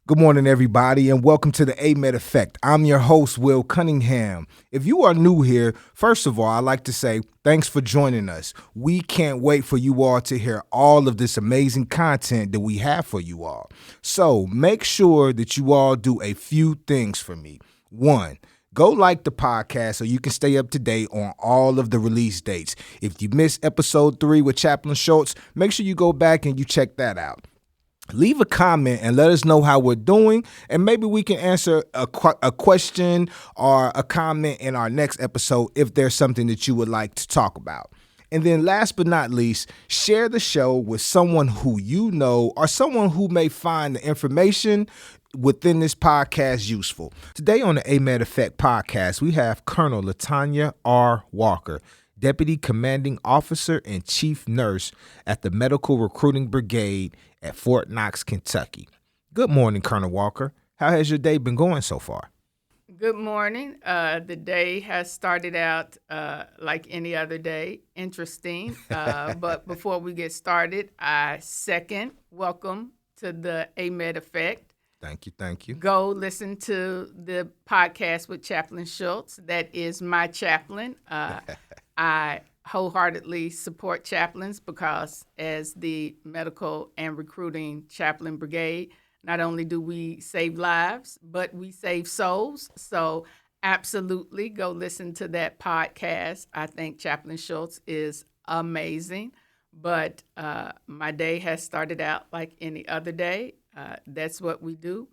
Good morning, everybody, and welcome to the AMED Effect. I'm your host, Will Cunningham. If you are new here, first of all, I'd like to say thanks for joining us. We can't wait for you all to hear all of this amazing content that we have for you all. So make sure that you all do a few things for me. One, go like the podcast so you can stay up to date on all of the release dates. If you missed episode 3 with Chaplain Schultz, make sure you go back and you check that out. Leave a comment and let us know how we're doing, and maybe we can answer a question or a comment in our next episode if there's something that you would like to talk about. And then last but not least, share the show with someone who you know or someone who may find the information within this podcast useful. Today on the AMED Effect podcast, we have Colonel LaToyna R. Walker, Deputy Commanding Officer and Chief Nurse at the Medical Recruiting Brigade at Fort Knox, Kentucky. Good morning, Colonel Walker. How has your day been going so far? Good morning. The day has started out like any other day, interesting. But before we get started, I second welcome to the AMED Effect. Thank you. Go listen to the podcast with Chaplain Schultz. That is my chaplain. I wholeheartedly support chaplains because as the medical and recruiting chaplain brigade, not only do we save lives, but we save souls. So absolutely go listen to that podcast. I think Chaplain Schultz is amazing. But my day has started out like any other day. That's what we do.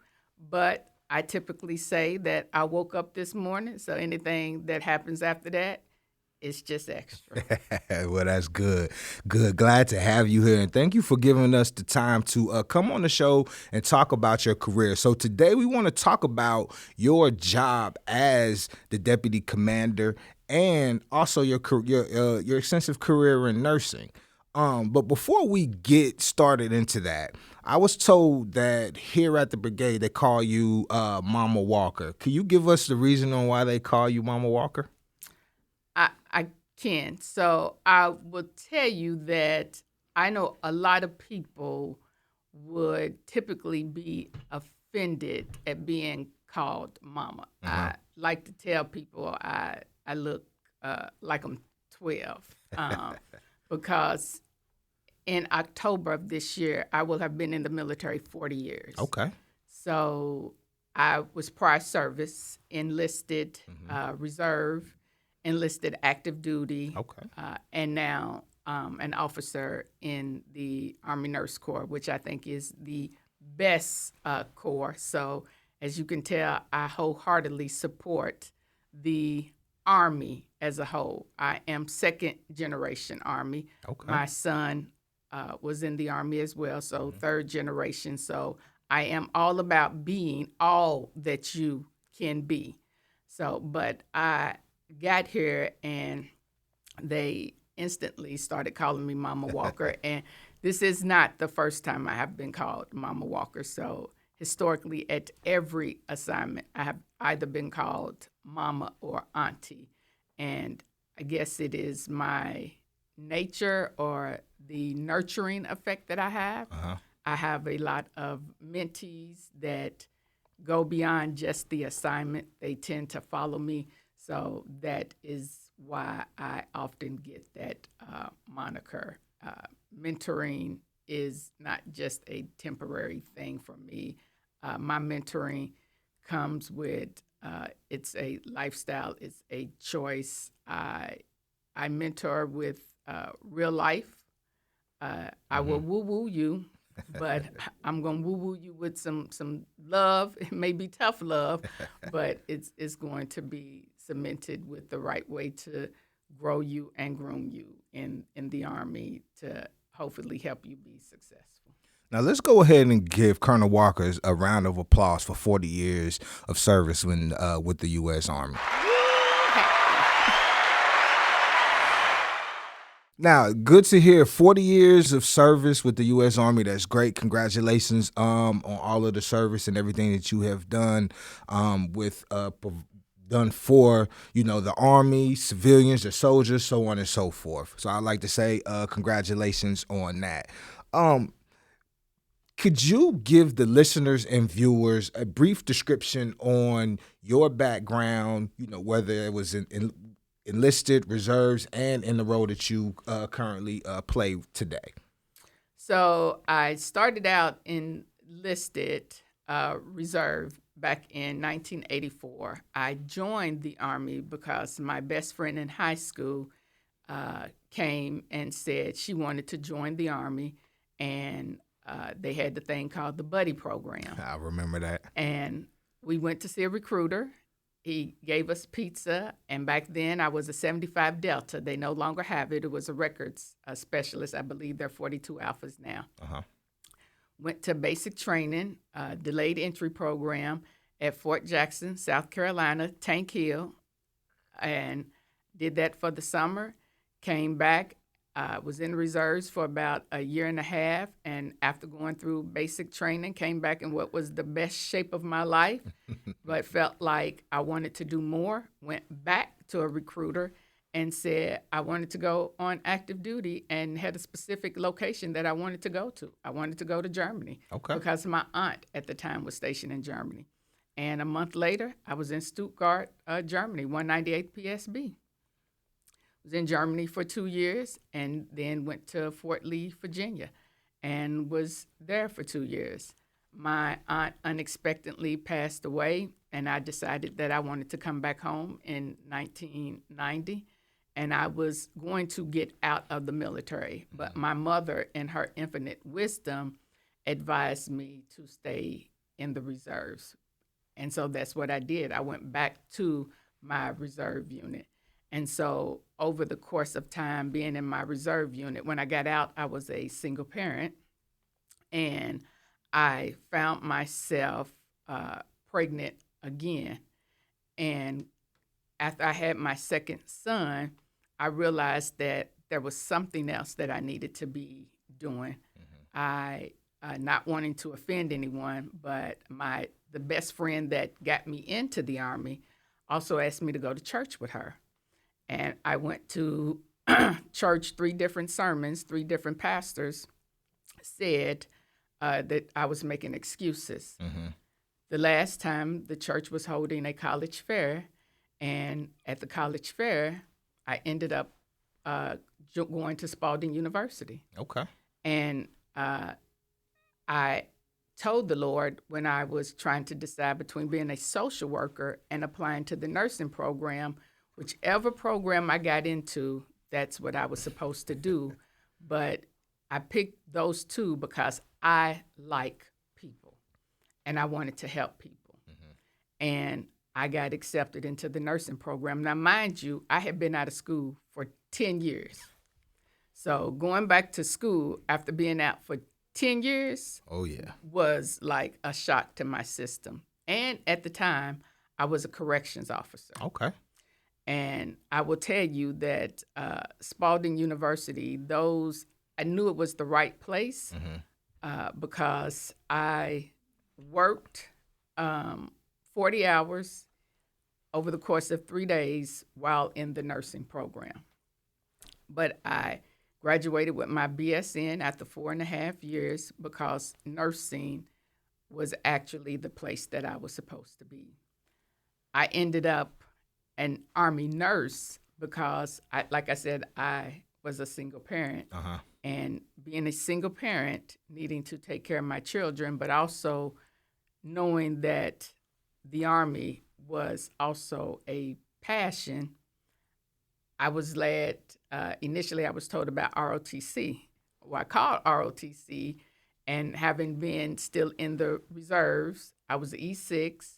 But I typically say that I woke up this morning, so anything that happens after that, it's just extra. Well, that's good. Good. Glad to have you here. And thank you for giving us the time to come on the show and talk about your career. So today we want to talk about your job as the deputy commander and also your extensive career in nursing. But before we get started into that, I was told that here at the brigade they call you Mama Walker. Can you give us the reason on why they call you Mama Walker? I can. So I will tell you that I know a lot of people would typically be offended at being called mama. I like to tell people I look like I'm 12 because in October of this year, I will have been in the military 40 years. Okay. So I was prior service, enlisted, reserve, enlisted active duty, and now an officer in the Army Nurse Corps, which I think is the best corps. So as you can tell, I wholeheartedly support the Army as a whole. I am second generation Army. Okay. My son was in the Army as well, so third generation. So I am all about being all that you can be. So, but I got here and they instantly started calling me Mama Walker. And this is not the first time I have been called Mama Walker. So historically at every assignment, I have either been called Mama or Auntie. And I guess it is my nature or the nurturing effect that I have. I have a lot of mentees that go beyond just the assignment. They tend to follow me. So that is why I often get that moniker. Mentoring is not just a temporary thing for me. My mentoring comes with, it's a lifestyle, it's a choice. I mentor with real life. I will woo-woo you, but I'm going to woo-woo you with some love. It may be tough love, but it's going to be cemented with the right way to grow you and groom you in the Army to hopefully help you be successful. Now let's go ahead and give Colonel Walker a round of applause for 40 years of service with the U.S. Army. Now, good to hear 40 years of service with the U.S. Army. That's great. Congratulations on all of the service and everything that you have done done for, the Army, civilians, the soldiers, so on and so forth. So I'd like to say congratulations on that. Could you give the listeners and viewers a brief description on your background, whether it was in enlisted, reserves, and in the role that you currently play today? So I started out enlisted reserve back in 1984. I joined the Army because my best friend in high school came and said she wanted to join the Army, and they had the thing called the Buddy Program. I remember that. And we went to see a recruiter. He gave us pizza, and back then I was a 75 Delta. They no longer have it. It was a records specialist. I believe they're 42 Alphas now. Uh-huh. Went to basic training, delayed entry program at Fort Jackson, South Carolina, Tank Hill, and did that for the summer. Came back, was in reserves for about a year and a half, and after going through basic training, came back in what was the best shape of my life, but felt like I wanted to do more. Went back to a recruiter and said I wanted to go on active duty and had a specific location that I wanted to go to. I wanted to go to Germany because my aunt at the time was stationed in Germany. And a month later, I was in Stuttgart, Germany, 198th PSB. Was in Germany for 2 years and then went to Fort Lee, Virginia, and was there for 2 years. My aunt unexpectedly passed away, and I decided that I wanted to come back home in 1990, and I was going to get out of the military. But my mother, in her infinite wisdom, advised me to stay in the reserves. And so that's what I did. I went back to my reserve unit. And so over the course of time being in my reserve unit, when I got out, I was a single parent, and I found myself pregnant again. And after I had my second son, I realized that there was something else that I needed to be doing. I, not wanting to offend anyone, but the best friend that got me into the Army also asked me to go to church with her. And I went to church, 3 different sermons, 3 different pastors said that I was making excuses. The last time the church was holding a college fair, and at the college fair, I ended up going to Spalding University. Okay. And I told the Lord when I was trying to decide between being a social worker and applying to the nursing program, whichever program I got into, that's what I was supposed to do. But I picked those 2 because I like people and I wanted to help people. And I got accepted into the nursing program. Now, mind you, I had been out of school for 10 years. So going back to school after being out for 10 years was like a shock to my system. And at the time, I was a corrections officer. Okay. And I will tell you that Spalding University, I knew it was the right place because I worked 40 hours over the course of 3 days while in the nursing program. But I graduated with my BSN after 4.5 years because nursing was actually the place that I was supposed to be. I ended up an Army nurse because, like I said, I was a single parent. And being a single parent, needing to take care of my children, but also knowing that the Army was also a passion, I was led, initially I was told about ROTC, I called ROTC, and having been still in the reserves, I was E6,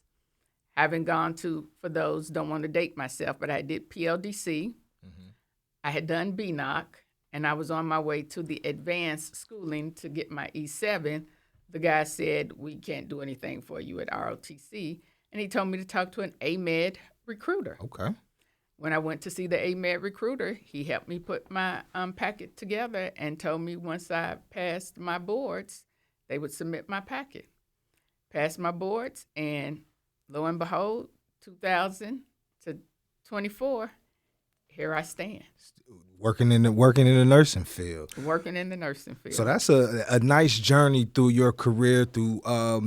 having gone to, for those, don't want to date myself, but I did PLDC. I had done BNOC, and I was on my way to the advanced schooling to get my E7. The guy said, we can't do anything for you at ROTC, and he told me to talk to an AMED recruiter. Okay. When I went to see the AMED recruiter, he helped me put my packet together and told me once I passed my boards, they would submit my packet. Passed my boards, and lo and behold, 2000 to 24, here I stand. working in the nursing field. Working in the nursing field. So that's a nice journey through your career, through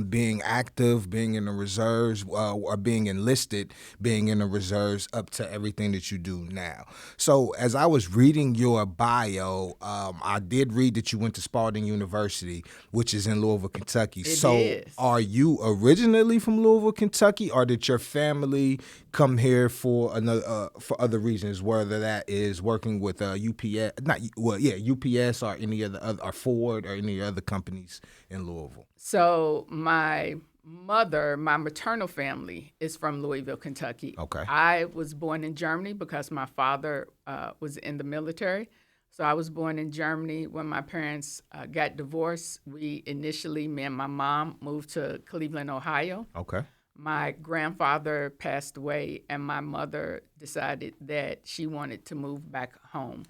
being active, being in the reserves, or being enlisted, being in the reserves, up to everything that you do now. So as I was reading your bio, I did read that you went to Spalding University, which is in Louisville, Kentucky. It So is. are you originally from Louisville, Kentucky, or did your family come here for another for other reasons, whether that is working with UPS, UPS or any of the other, or Ford or any other companies in Louisville? So my maternal family is from Louisville, Kentucky. Okay. I was born in Germany because my father was in the military. So I was born in Germany. When my parents got divorced, me and my mom, moved to Cleveland, Ohio. Okay. My grandfather passed away, and my mother decided that she wanted to move back home.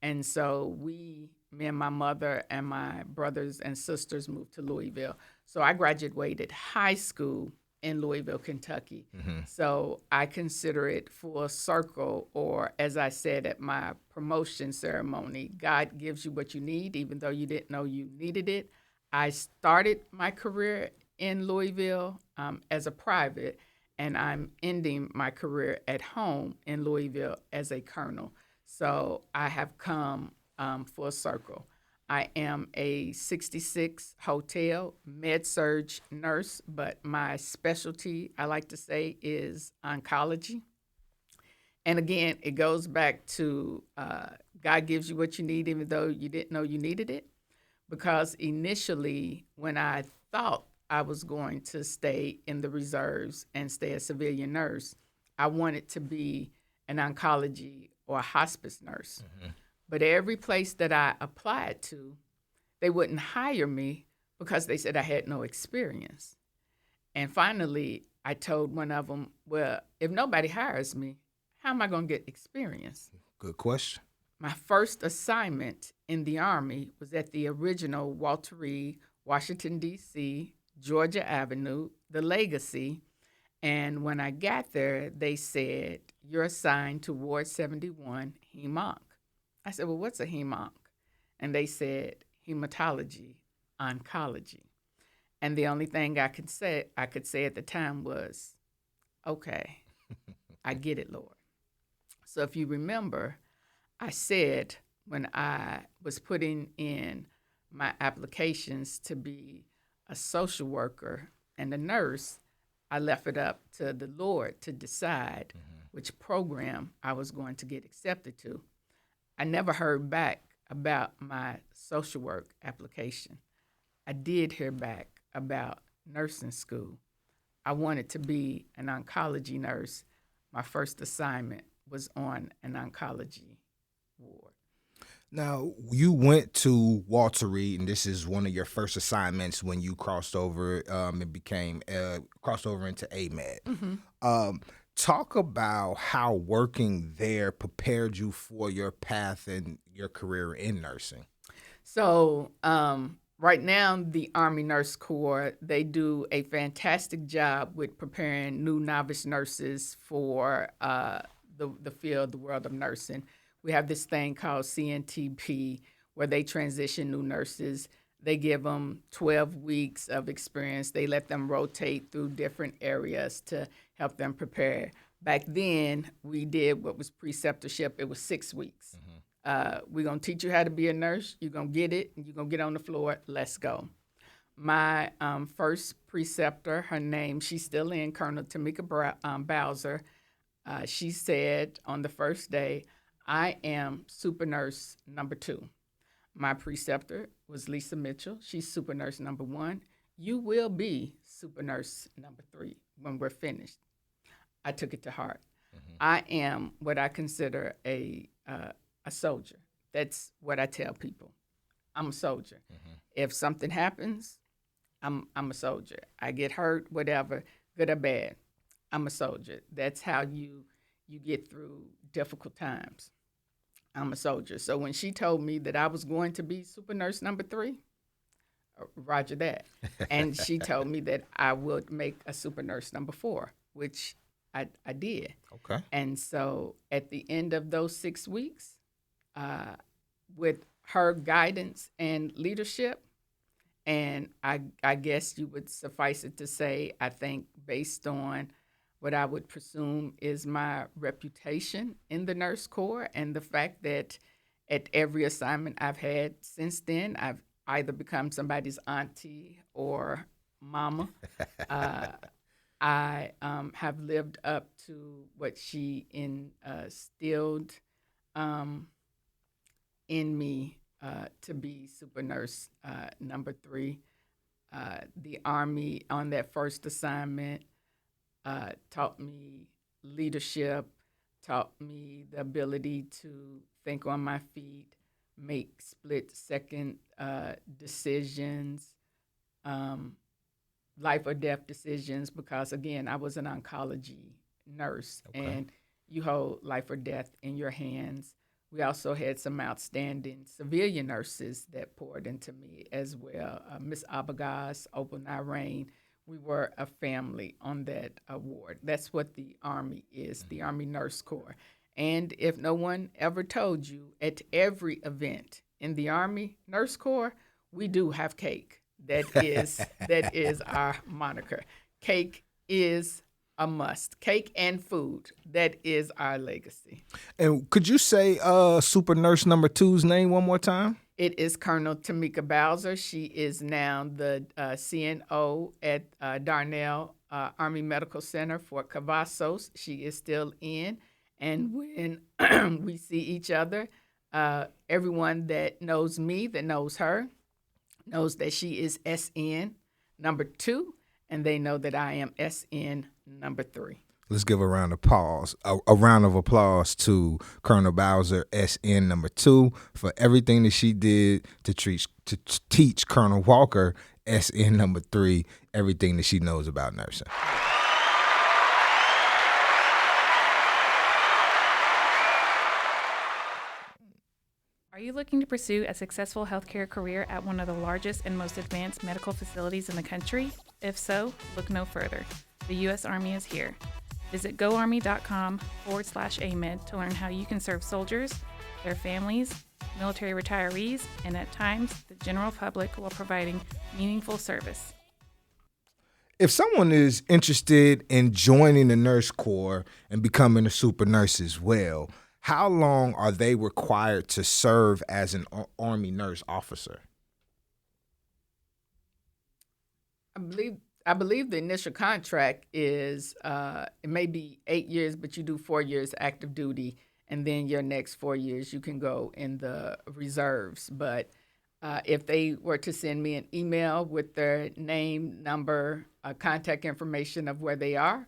And so me and my mother and my brothers and sisters moved to Louisville. So I graduated high school in Louisville, Kentucky. So I consider it full circle, or as I said at my promotion ceremony, God gives you what you need, even though you didn't know you needed it. I started my career in Louisville as a private, and I'm ending my career at home in Louisville as a colonel. So I have come full circle. I am a 66 hotel med-surg nurse, but my specialty, I like to say, is oncology. And again, it goes back to God gives you what you need, even though you didn't know you needed it. Because initially, when I thought I was going to stay in the reserves and stay a civilian nurse, I wanted to be an oncology or a hospice nurse. But every place that I applied to, they wouldn't hire me because they said I had no experience. And finally, I told one of them, well, if nobody hires me, how am I going to get experience? Good question. My first assignment in the Army was at the original Walter Reed, Washington, D.C., Georgia Avenue, the Legacy. And when I got there, they said, you're assigned to Ward 71, Hem-Onc. I said, well, what's a Hem-Onc? And they said, hematology, oncology. And the only thing I could say at the time was, okay, I get it, Lord. So if you remember, I said when I was putting in my applications to be a social worker and a nurse, I left it up to the Lord to decide which program I was going to get accepted to. I never heard back about my social work application. I did hear back about nursing school. I wanted to be an oncology nurse. My first assignment was on an oncology ward. Now, you went to Walter Reed, and this is one of your first assignments when you crossed over and became crossed over into AMED. Talk about how working there prepared you for your path and your career in nursing. So right now, the Army Nurse Corps, they do a fantastic job with preparing new novice nurses for the field, the world of nursing. We have this thing called CNTP, where they transition new nurses. They give them 12 weeks of experience. They let them rotate through different areas to help them prepare. Back then, we did what was preceptorship. It was 6 weeks. We're going to teach you how to be a nurse. You're going to get it. You're going to get on the floor. Let's go. My first preceptor, her name, she's still in, Colonel Tamika Bowser. She said on the first day, I am super nurse number 2. My preceptor was Lisa Mitchell. She's super nurse number 1. You will be super nurse number 3 when we're finished. I took it to heart. I am what I consider a soldier. That's what I tell people. I'm a soldier. If something happens, I'm a soldier. I get hurt, whatever, good or bad. I'm a soldier. That's how you get through difficult times. I'm a soldier. So when she told me that I was going to be super nurse number 3, roger that. And she told me that I would make a super nurse number 4, which I did. Okay. And so at the end of those 6 weeks, with her guidance and leadership. And I guess you would suffice it to say, I think based on what I would presume is my reputation in the Nurse Corps and the fact that at every assignment I've had since then, I've either become somebody's auntie or mama. Uh, I have lived up to what she instilled um, in me to be super nurse number 3. The Army on that first assignment taught me leadership, taught me the ability to think on my feet, make split second decisions, um, life or death decisions, because again, I was an oncology nurse and you hold life or death in your hands. We also had some outstanding civilian nurses that poured into me as well. Miss Abagaz, Opal Narain, we were a family on that award. That's what the Army is, the Army Nurse Corps. And if no one ever told you, at every event in the Army Nurse Corps, we do have cake. That is our moniker. Cake is a must. Cake and food. That is our legacy. And could you say Super Nurse number two's name one more time? It is Colonel Tamika Bowser. She is now the CNO at Darnell Army Medical Center, Fort Cavazos. She is still in. And when we see each other, everyone that knows me, that knows her, knows that she is SN number 2, and they know that I am SN number 3. Let's give a round of applause. A round of applause to Colonel Bowser, SN number 2, for everything that she did to teach Colonel Walker, SN number 3, everything that she knows about nursing. Are you looking to pursue a successful healthcare career at one of the largest and most advanced medical facilities in the country? If so, look no further. The U.S. Army is here. Visit goarmy.com/AMED to learn how you can serve soldiers, their families, military retirees, and at times the general public while providing meaningful service. If someone is interested in joining the Nurse Corps and becoming a super nurse as well, how long are they required to serve as an Army nurse officer? I believe the initial contract is it may be 8 years, but you do 4 years active duty, and then your next 4 years you can go in the reserves. But if they were to send me an email with their name, number, contact information of where they are,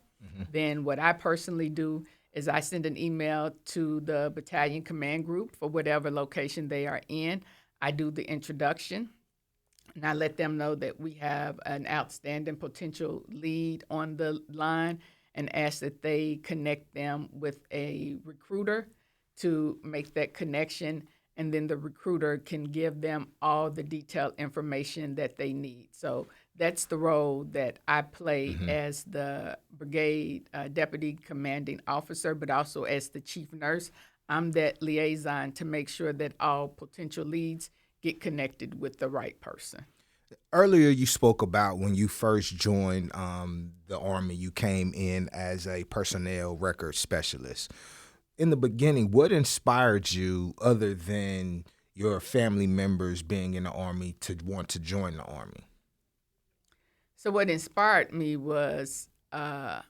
then what I personally do is I send an email to the battalion command group for whatever location they are in. I do the introduction, and I let them know that we have an outstanding potential lead on the line and ask that they connect them with a recruiter to make that connection, and then the recruiter can give them all the detailed information that they need. So that's the role that I play as the brigade deputy commanding officer, but also as the chief nurse. I'm that liaison to make sure that all potential leads get connected with the right person. Earlier, you spoke about when you first joined the Army, you came in as a personnel record specialist. In the beginning, what inspired you, other than your family members being in the Army, to want to join the Army? So what inspired me was the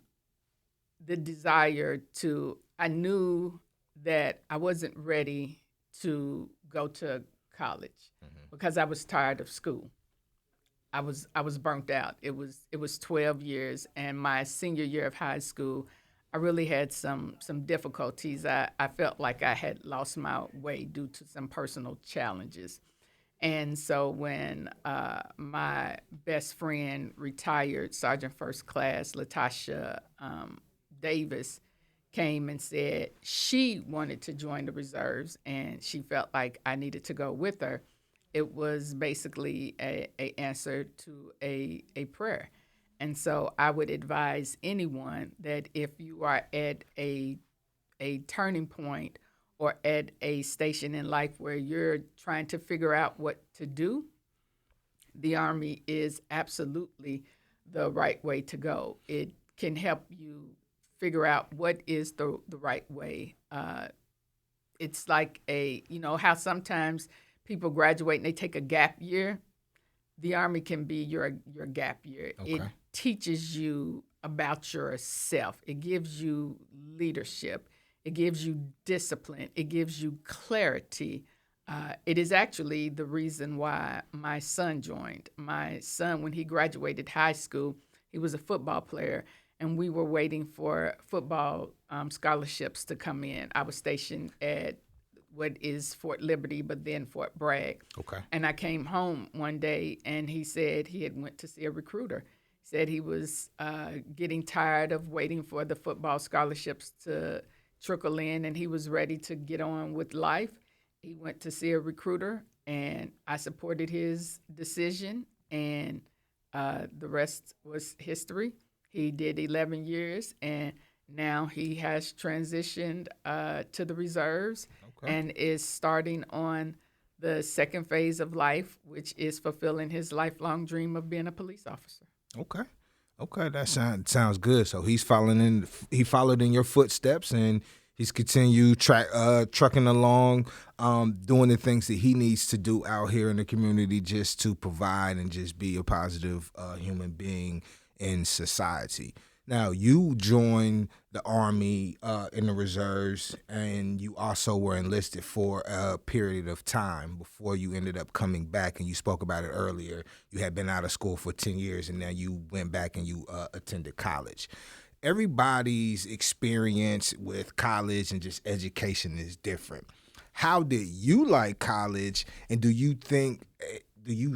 desire to, I knew that I wasn't ready to go to college because I was tired of school. I was burnt out. It was 12 years, and my senior year of high school, I really had some difficulties. I felt like I had lost my way due to some personal challenges. And so when my best friend, retired Sergeant First Class LaToyna Davis, came and said she wanted to join the reserves and she felt like I needed to go with her, it was basically a answer to a prayer. And so I would advise anyone that if you are at a turning point or at a station in life where you're trying to figure out what to do, the Army is absolutely the right way to go. It can help you figure out what is the right way. It's like how sometimes people graduate and they take a gap year. The Army can be your gap year. Okay. It teaches you about yourself. It gives you leadership. It gives you discipline. It gives you clarity. It is actually the reason why my son joined. My son, when he graduated high school, he was a football player, and we were waiting for football scholarships to come in. I was stationed at what is Fort Liberty, but then Fort Bragg. Okay. And I came home one day, and he said he had went to see a recruiter. He said he was getting tired of waiting for the football scholarships to trickle in, and he was ready to get on with life. He went to see a recruiter, and I supported his decision, and the rest was history. He did 11 years, and now he has transitioned to the reserves and is starting on the second phase of life, which is fulfilling his lifelong dream of being a police officer. Okay, that sounds good. So he followed in your footsteps, and he's continued trucking along, doing the things that he needs to do out here in the community just to provide and just be a positive human being in society. Now, you joined the Army in the reserves, and you also were enlisted for a period of time before you ended up coming back, and you spoke about it earlier. You had been out of school for 10 years, and now you went back and you attended college. Everybody's experience with college and just education is different. How did you like college, and do you think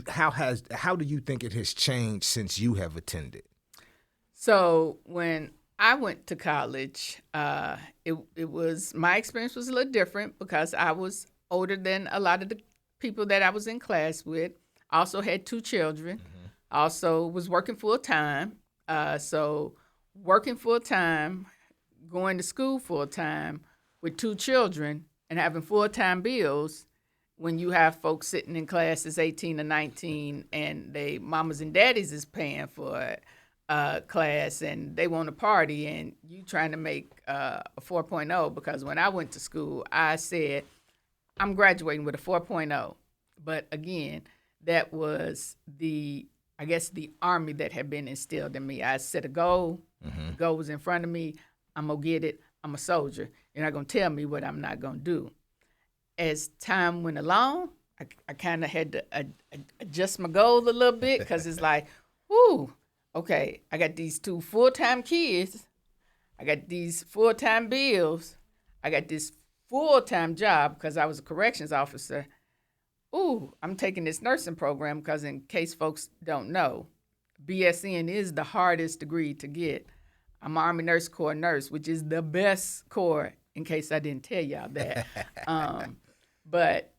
how do you think it has changed since you have attended? So when I went to college, it was my experience was a little different because I was older than a lot of the people that I was in class with. I also had 2 children. Also was working full time. So working full time, going to school full time with 2 children, and having full time bills. When you have folks sitting in classes 18 or 19, and they mamas and daddies is paying for it. Class, and they want to party, and you trying to make a 4.0, because when I went to school, I said, I'm graduating with a 4.0. But again, that was the Army that had been instilled in me. I set a goal. The goal was in front of me. I'm going to get it. I'm a soldier. You're not going to tell me what I'm not going to do. As time went along, I kind of had to adjust my goal a little bit, because it's like, whoo, okay, I got these 2 full-time kids. I got these full-time bills. I got this full-time job because I was a corrections officer. Ooh, I'm taking this nursing program because, in case folks don't know, BSN is the hardest degree to get. I'm Army Nurse Corps nurse, which is the best corps, in case I didn't tell y'all that. But,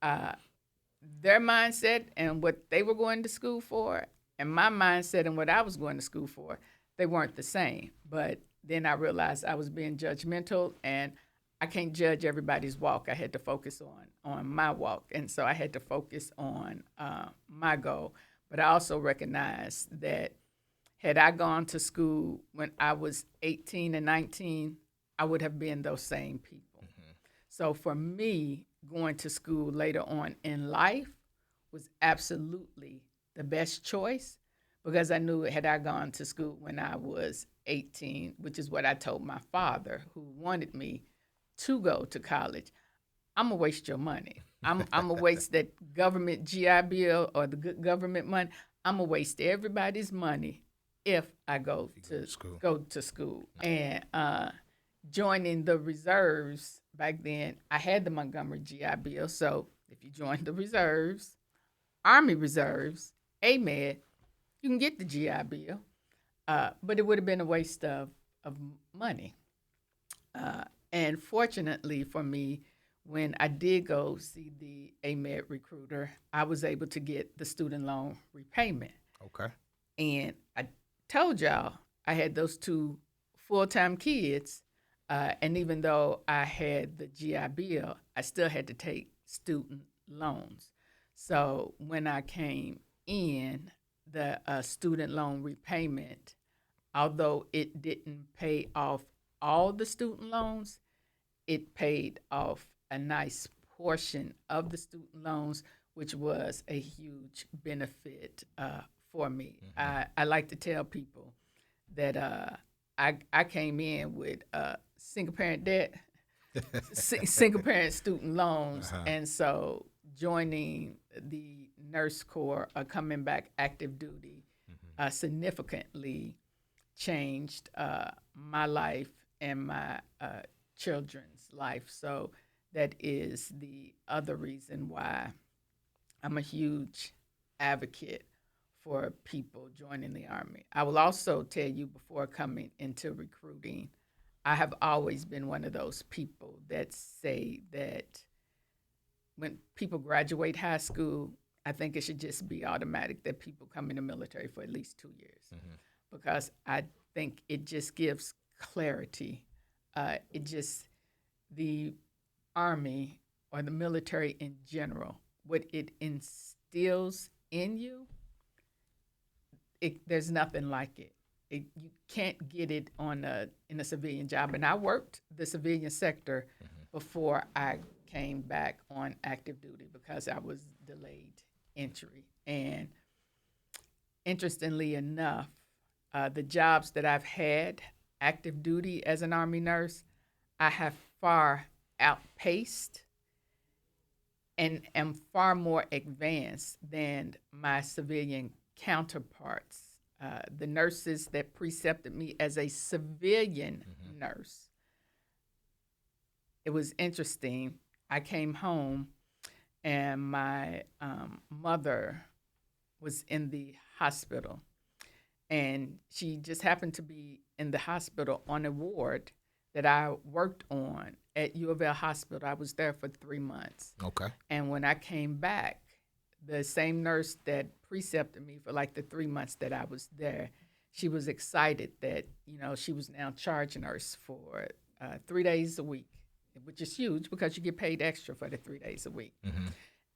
their mindset and what they were going to school for, and my mindset and what I was going to school for, they weren't the same. But then I realized I was being judgmental, and I can't judge everybody's walk. I had to focus on my walk, and so I had to focus on my goal. But I also recognized that had I gone to school when I was 18 and 19, I would have been those same people. So for me, going to school later on in life was absolutely the best choice, because I knew had I gone to school when I was 18, which is what I told my father, who wanted me to go to college, I'm going to waste your money. I'm going to waste that government GI Bill or the good government money. I'm going to waste everybody's money if I go to school. And joining the reserves back then, I had the Montgomery GI Bill. So if you join the reserves, Army Reserves, AMED, you can get the GI Bill, but it would have been a waste of money. And fortunately for me, when I did go see the AMED recruiter, I was able to get the student loan repayment. Okay. And I told y'all I had those 2 full-time kids. And even though I had the GI Bill, I still had to take student loans. So when I came in, the student loan repayment, although it didn't pay off all the student loans, it paid off a nice portion of the student loans, which was a huge benefit for me. I like to tell people that I came in with single parent debt, single parent student loans, and so joining the nurse corps, coming back active duty, significantly changed my life and my children's life. So that is the other reason why I'm a huge advocate for people joining the Army. I will also tell you, before coming into recruiting, I have always been one of those people that say that when people graduate high school, I think it should just be automatic that people come in the military for at least 2 years, because I think it just gives clarity. The Army or the military in general, what it instills in you, there's nothing like it. You can't get it in a civilian job. And I worked the civilian sector before I came back on active duty because I was delayed entry. And interestingly enough, the jobs that I've had active duty as an Army nurse, I have far outpaced and am far more advanced than my civilian counterparts. The nurses that precepted me as a civilian nurse. It was interesting. I came home and my mother was in the hospital, and she just happened to be in the hospital on a ward that I worked on at U of L Hospital. I was there for 3 months. Okay. And when I came back, the same nurse that precepted me for like the 3 months that I was there, she was excited that, she was now charge nurse for 3 days a week, which is huge because you get paid extra for the 3 days a week.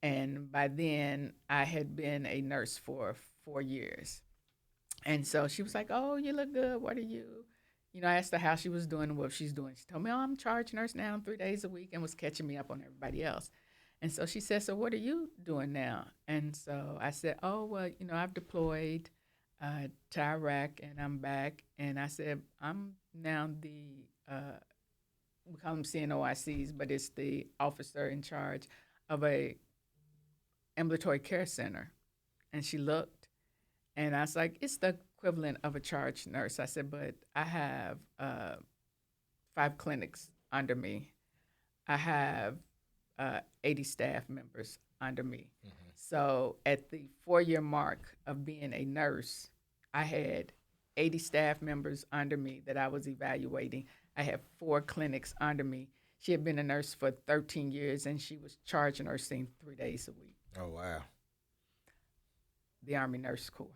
And by then, I had been a nurse for 4 years. And so she was like, "Oh, you look good. What are you?" I asked her how she was doing and what she's doing. She told me, "Oh, I'm charge nurse now 3 days a week," and was catching me up on everybody else. And so she said, "So what are you doing now?" And so I said, "Oh, well, I've deployed to Iraq and I'm back." And I said, "I'm now we call them CNOICs, but it's the officer in charge of a ambulatory care center." And she looked, and I was like, "It's the equivalent of a charge nurse." I said, "But I have 5 clinics under me. I have 80 staff members under me." So at the 4-year mark of being a nurse, I had 80 staff members under me that I was evaluating. I had 4 clinics under me. She had been a nurse for 13 years, and she was charge nursing 3 days a week. Oh, wow. The Army Nurse Corps.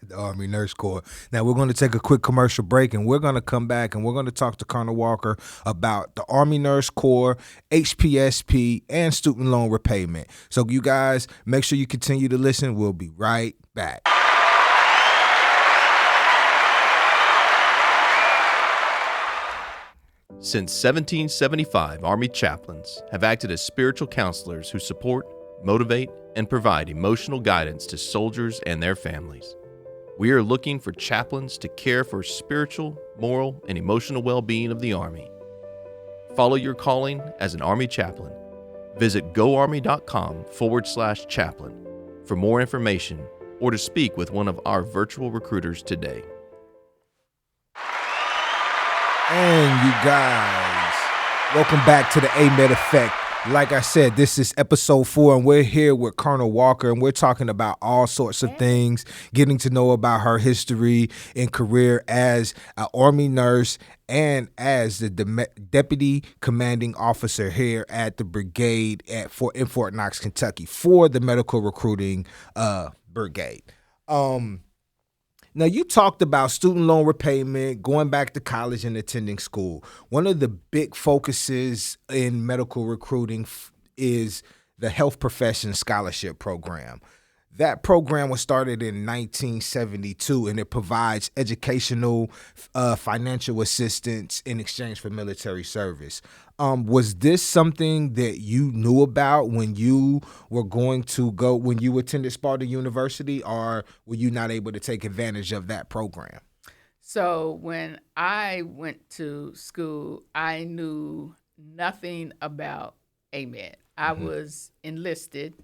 The Army Nurse Corps. Now, we're going to take a quick commercial break, and we're going to come back, and we're going to talk to Colonel Walker about the Army Nurse Corps, HPSP, and student loan repayment. So, you guys, make sure you continue to listen. We'll be right back. Since 1775, Army chaplains have acted as spiritual counselors who support, motivate, and provide emotional guidance to soldiers and their families. We are looking for chaplains to care for spiritual, moral, and emotional well-being of the Army. Follow your calling as an Army chaplain. Visit goarmy.com/chaplain for more information or to speak with one of our virtual recruiters today. And you guys, welcome back to the A-Med Effect. Like I said, this is episode 4, and we're here with Colonel Walker, and we're talking about all sorts of things, getting to know about her history and career as an Army nurse and as the deputy commanding officer here at the Brigade in Fort Knox, Kentucky, for the Medical Recruiting Brigade. Now, you talked about student loan repayment, going back to college and attending school. One of the big focuses in medical recruiting is the Health Profession Scholarship Program. That program was started in 1972, and it provides educational, financial assistance in exchange for military service. Was this something that you knew about when you were when you attended Sparta University, or were you not able to take advantage of that program? So when I went to school, I knew nothing about AMED. I was enlisted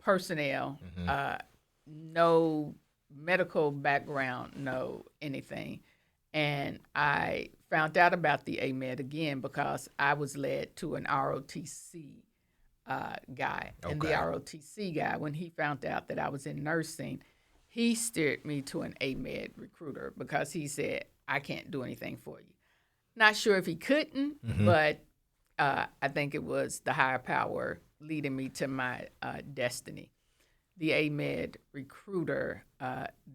personnel, no medical background, no anything. And I found out about the AMED again because I was led to an ROTC guy. And the Okay. ROTC guy, when he found out that I was in nursing, he steered me to an AMED recruiter because he said, I can't do anything for you. Not sure if he couldn't, but I think it was the higher power leading me to my destiny. The AMED recruiter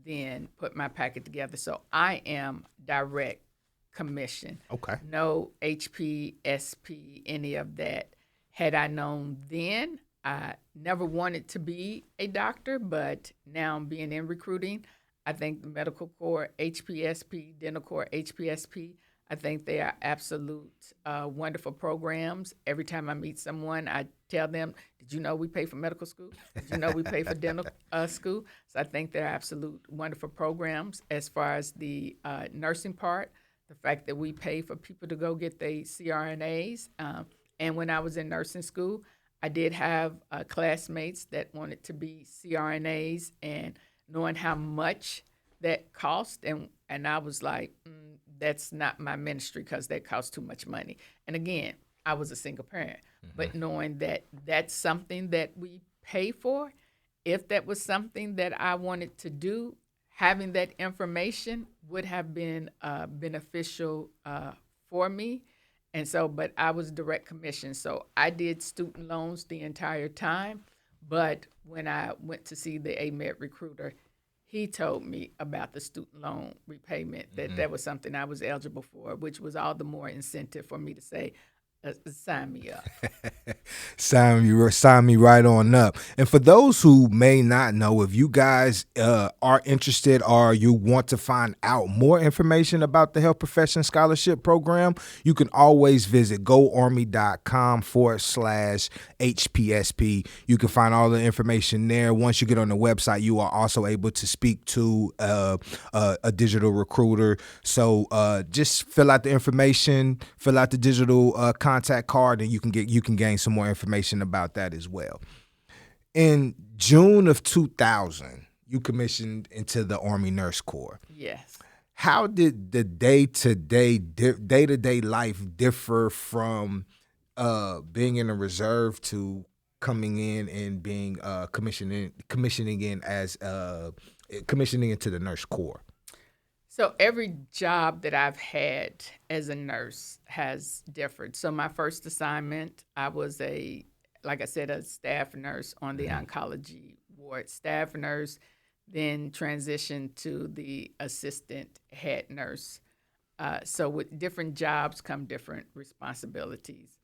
then put my packet together. So I am direct commission. Okay. No HP, SP, any of that. Had I known then, I never wanted to be a doctor, but now being in recruiting, I think the medical corps, HPSP, dental corps, HPSP, I think they are absolute wonderful programs. Every time I meet someone, I tell them, did you know we pay for medical school? Did you know we pay for dental school? So I think they're absolute wonderful programs. As far as the nursing part, the fact that we pay for people to go get their CRNAs. And when I was in nursing school, I did have classmates that wanted to be CRNAs, and knowing how much that cost, and I was like, that's not my ministry because that costs too much money. And again, I was a single parent, but knowing that that's something that we pay for, if that was something that I wanted to do, having that information would have been beneficial for me. And so, but I was direct commission. So I did student loans the entire time. But when I went to see the AMED recruiter, he told me about the student loan repayment, that was something I was eligible for, which was all the more incentive for me to say, sign me up. Sign me right on up. And for those who may not know, if you guys are interested or you want to find out more information about the Health Profession Scholarship Program, you can always visit goarmy.com/HPSP. You can find all the information there. Once you get on the website, you are also able to speak to a digital recruiter. So just fill out the information, fill out the digital contact card, and you can gain some more information about that as well. In June of 2000, you commissioned into the Army Nurse Corps. Yes. How did the day-to-day life differ from being in a reserve to coming in and being commissioning into the Nurse Corps? So every job that I've had as a nurse has differed. So my first assignment, I was like I said, a staff nurse on the oncology ward, staff nurse, then transitioned to the assistant head nurse. So with different jobs come different responsibilities.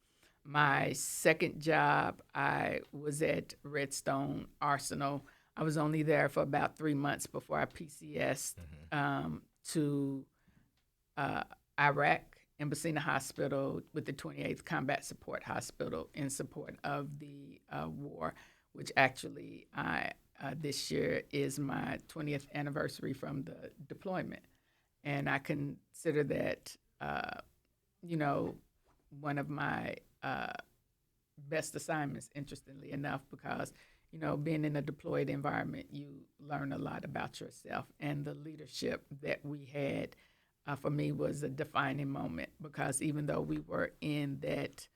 My second job, I was at Redstone Arsenal. I was only there for about 3 months before I PCSed to Iraq, Embassy Hospital with the 28th Combat Support Hospital in support of the war, which actually this year is my 20th anniversary from the deployment. And I consider that, one of my best assignments, interestingly enough, because being in a deployed environment, you learn a lot about yourself. And the leadership that we had, for me, was a defining moment, because even though we were in that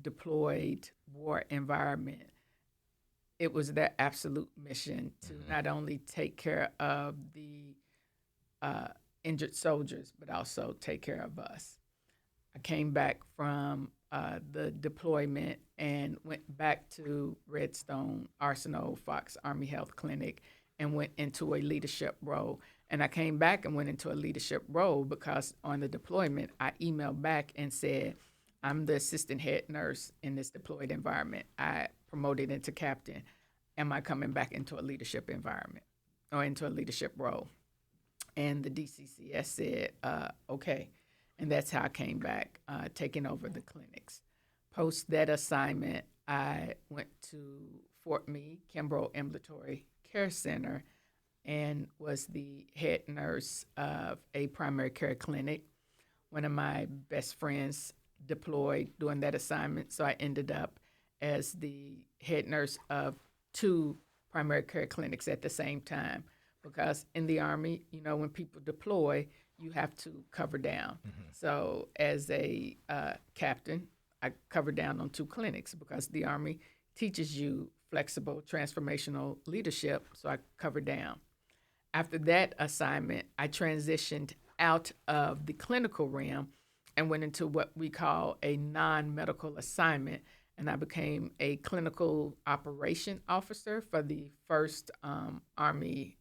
deployed war environment, it was their absolute mission to not only take care of the injured soldiers, but also take care of us. I came back from the deployment and went back to Redstone Arsenal Fox Army Health Clinic and went into a leadership role. And I came back and went into a leadership role because on the deployment, I emailed back and said, I'm the assistant head nurse in this deployed environment. I promoted into captain. Am I coming back into a leadership environment or into a leadership role? And the DCCS said, okay. And that's how I came back, taking over the clinics. Post that assignment, I went to Fort Meade, Kimbrough Ambulatory Care Center, and was the head nurse of a primary care clinic. One of my best friends deployed during that assignment, so I ended up as the head nurse of 2 primary care clinics at the same time. Because in the Army, when people deploy, you have to cover down. So as a captain, I covered down on 2 clinics because the Army teaches you flexible transformational leadership, so I covered down. After that assignment, I transitioned out of the clinical realm and went into what we call a non-medical assignment, and I became a clinical operation officer for the First Army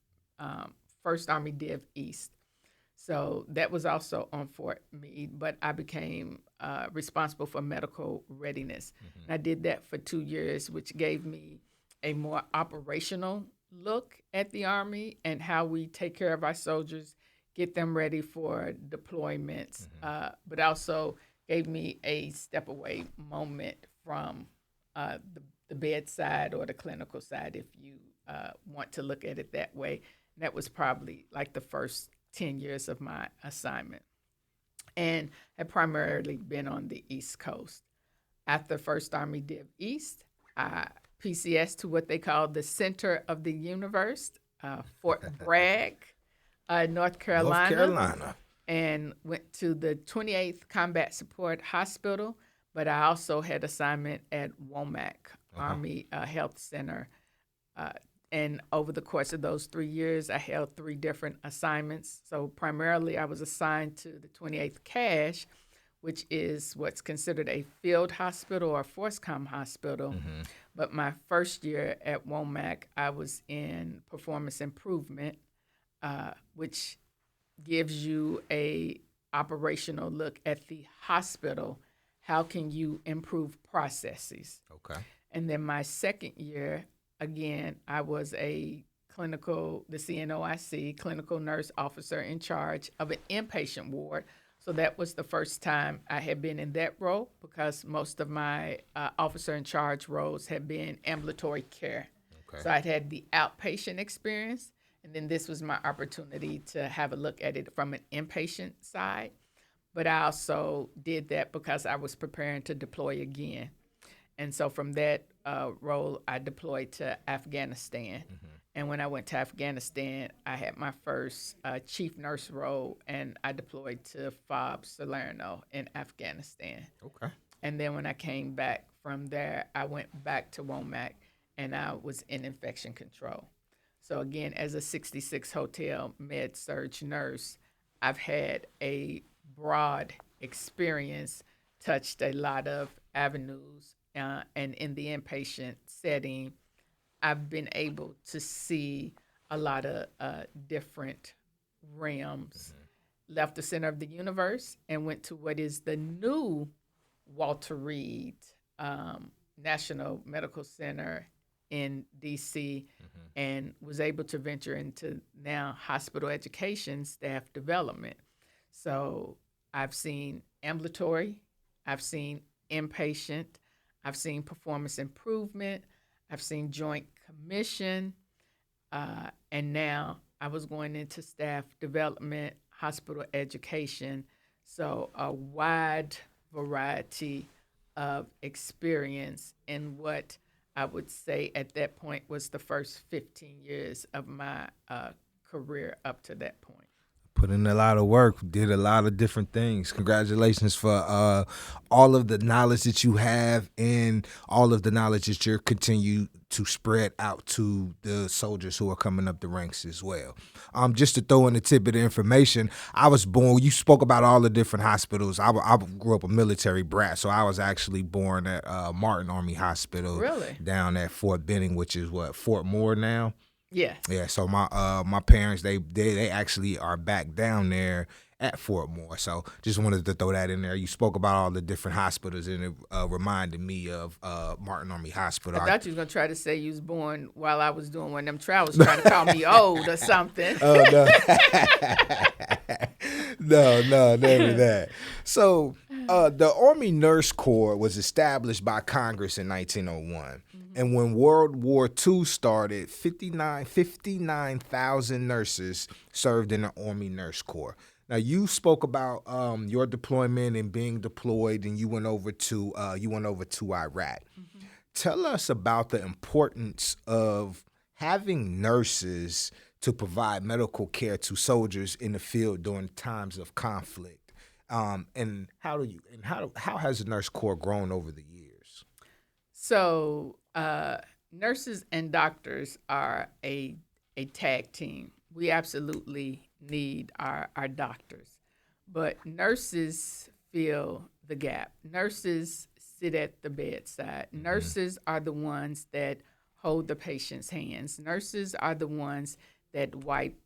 Div East. So that was also on Fort Meade, but I became responsible for medical readiness. And I did that for 2 years, which gave me a more operational look at the Army and how we take care of our soldiers, get them ready for deployments, but also gave me a step away moment from the bedside or the clinical side, if you want to look at it that way. And that was probably like the first 10 years of my assignment, and had primarily been on the East Coast. After First Army Div East, I PCS to what they call the center of the universe, Fort Bragg, North Carolina. And went to the 28th Combat Support Hospital, but I also had assignment at Womack Army Health Center. And over the course of those 3 years, I held 3 different assignments. So primarily, I was assigned to the 28th CASH, which is what's considered a field hospital or FORSCOM hospital. But my first year at Womack, I was in performance improvement, which gives you a operational look at the hospital. How can you improve processes? Okay. And then my second year, again, I was the CNOIC, clinical nurse officer in charge of an inpatient ward. So that was the first time I had been in that role because most of my officer in charge roles had been ambulatory care. Okay. So I'd had the outpatient experience, and then this was my opportunity to have a look at it from an inpatient side. But I also did that because I was preparing to deploy again. And so from that role, I deployed to Afghanistan. And when I went to Afghanistan, I had my first chief nurse role, and I deployed to FOB Salerno in Afghanistan. Okay. And then when I came back from there, I went back to Womack, and I was in infection control. So again, as a 66 hotel med-surg nurse, I've had a broad experience, touched a lot of avenues, and in the inpatient setting, I've been able to see a lot of different realms. Left the center of the universe and went to what is the new Walter Reed National Medical Center in D.C. And was able to venture into now hospital education, staff development. So I've seen ambulatory, I've seen inpatient, I've seen performance improvement, I've seen joint commission, and now I was going into staff development, hospital education. So a wide variety of experience in what I would say at that point was the first 15 years of my career up to that point. Put in a lot of work, did a lot of different things. Congratulations for all of the knowledge that you have and all of the knowledge that you're continue to spread out to the soldiers who are coming up the ranks as well. Just to throw in a tidbit of information, I was born, you spoke about all the different hospitals. I grew up a military brat, so I was actually born at Martin Army Hospital. Really? Down at Fort Benning, which is Fort Moore now. Yes. Yeah, so my parents they actually are back down there at Fort Moore. So just wanted to throw that in there. You spoke about all the different hospitals, and it reminded me of Martin Army Hospital. I thought you was gonna try to say you was born while I was doing one of them travels, trying to call me old or something. Oh no, no, never that. So the Army Nurse Corps was established by Congress in 1901. And when World War II started, 59,000 nurses served in the Army Nurse Corps. Now you spoke about your deployment and being deployed, and you went over to Iraq. Tell us about the importance of having nurses to provide medical care to soldiers in the field during times of conflict. And how has the Nurse Corps grown over the years? So nurses and doctors are a tag team. We absolutely need our doctors, but nurses fill the gap. Nurses sit at the bedside. Nurses are the ones that hold the patient's hands. Nurses are the ones that wipe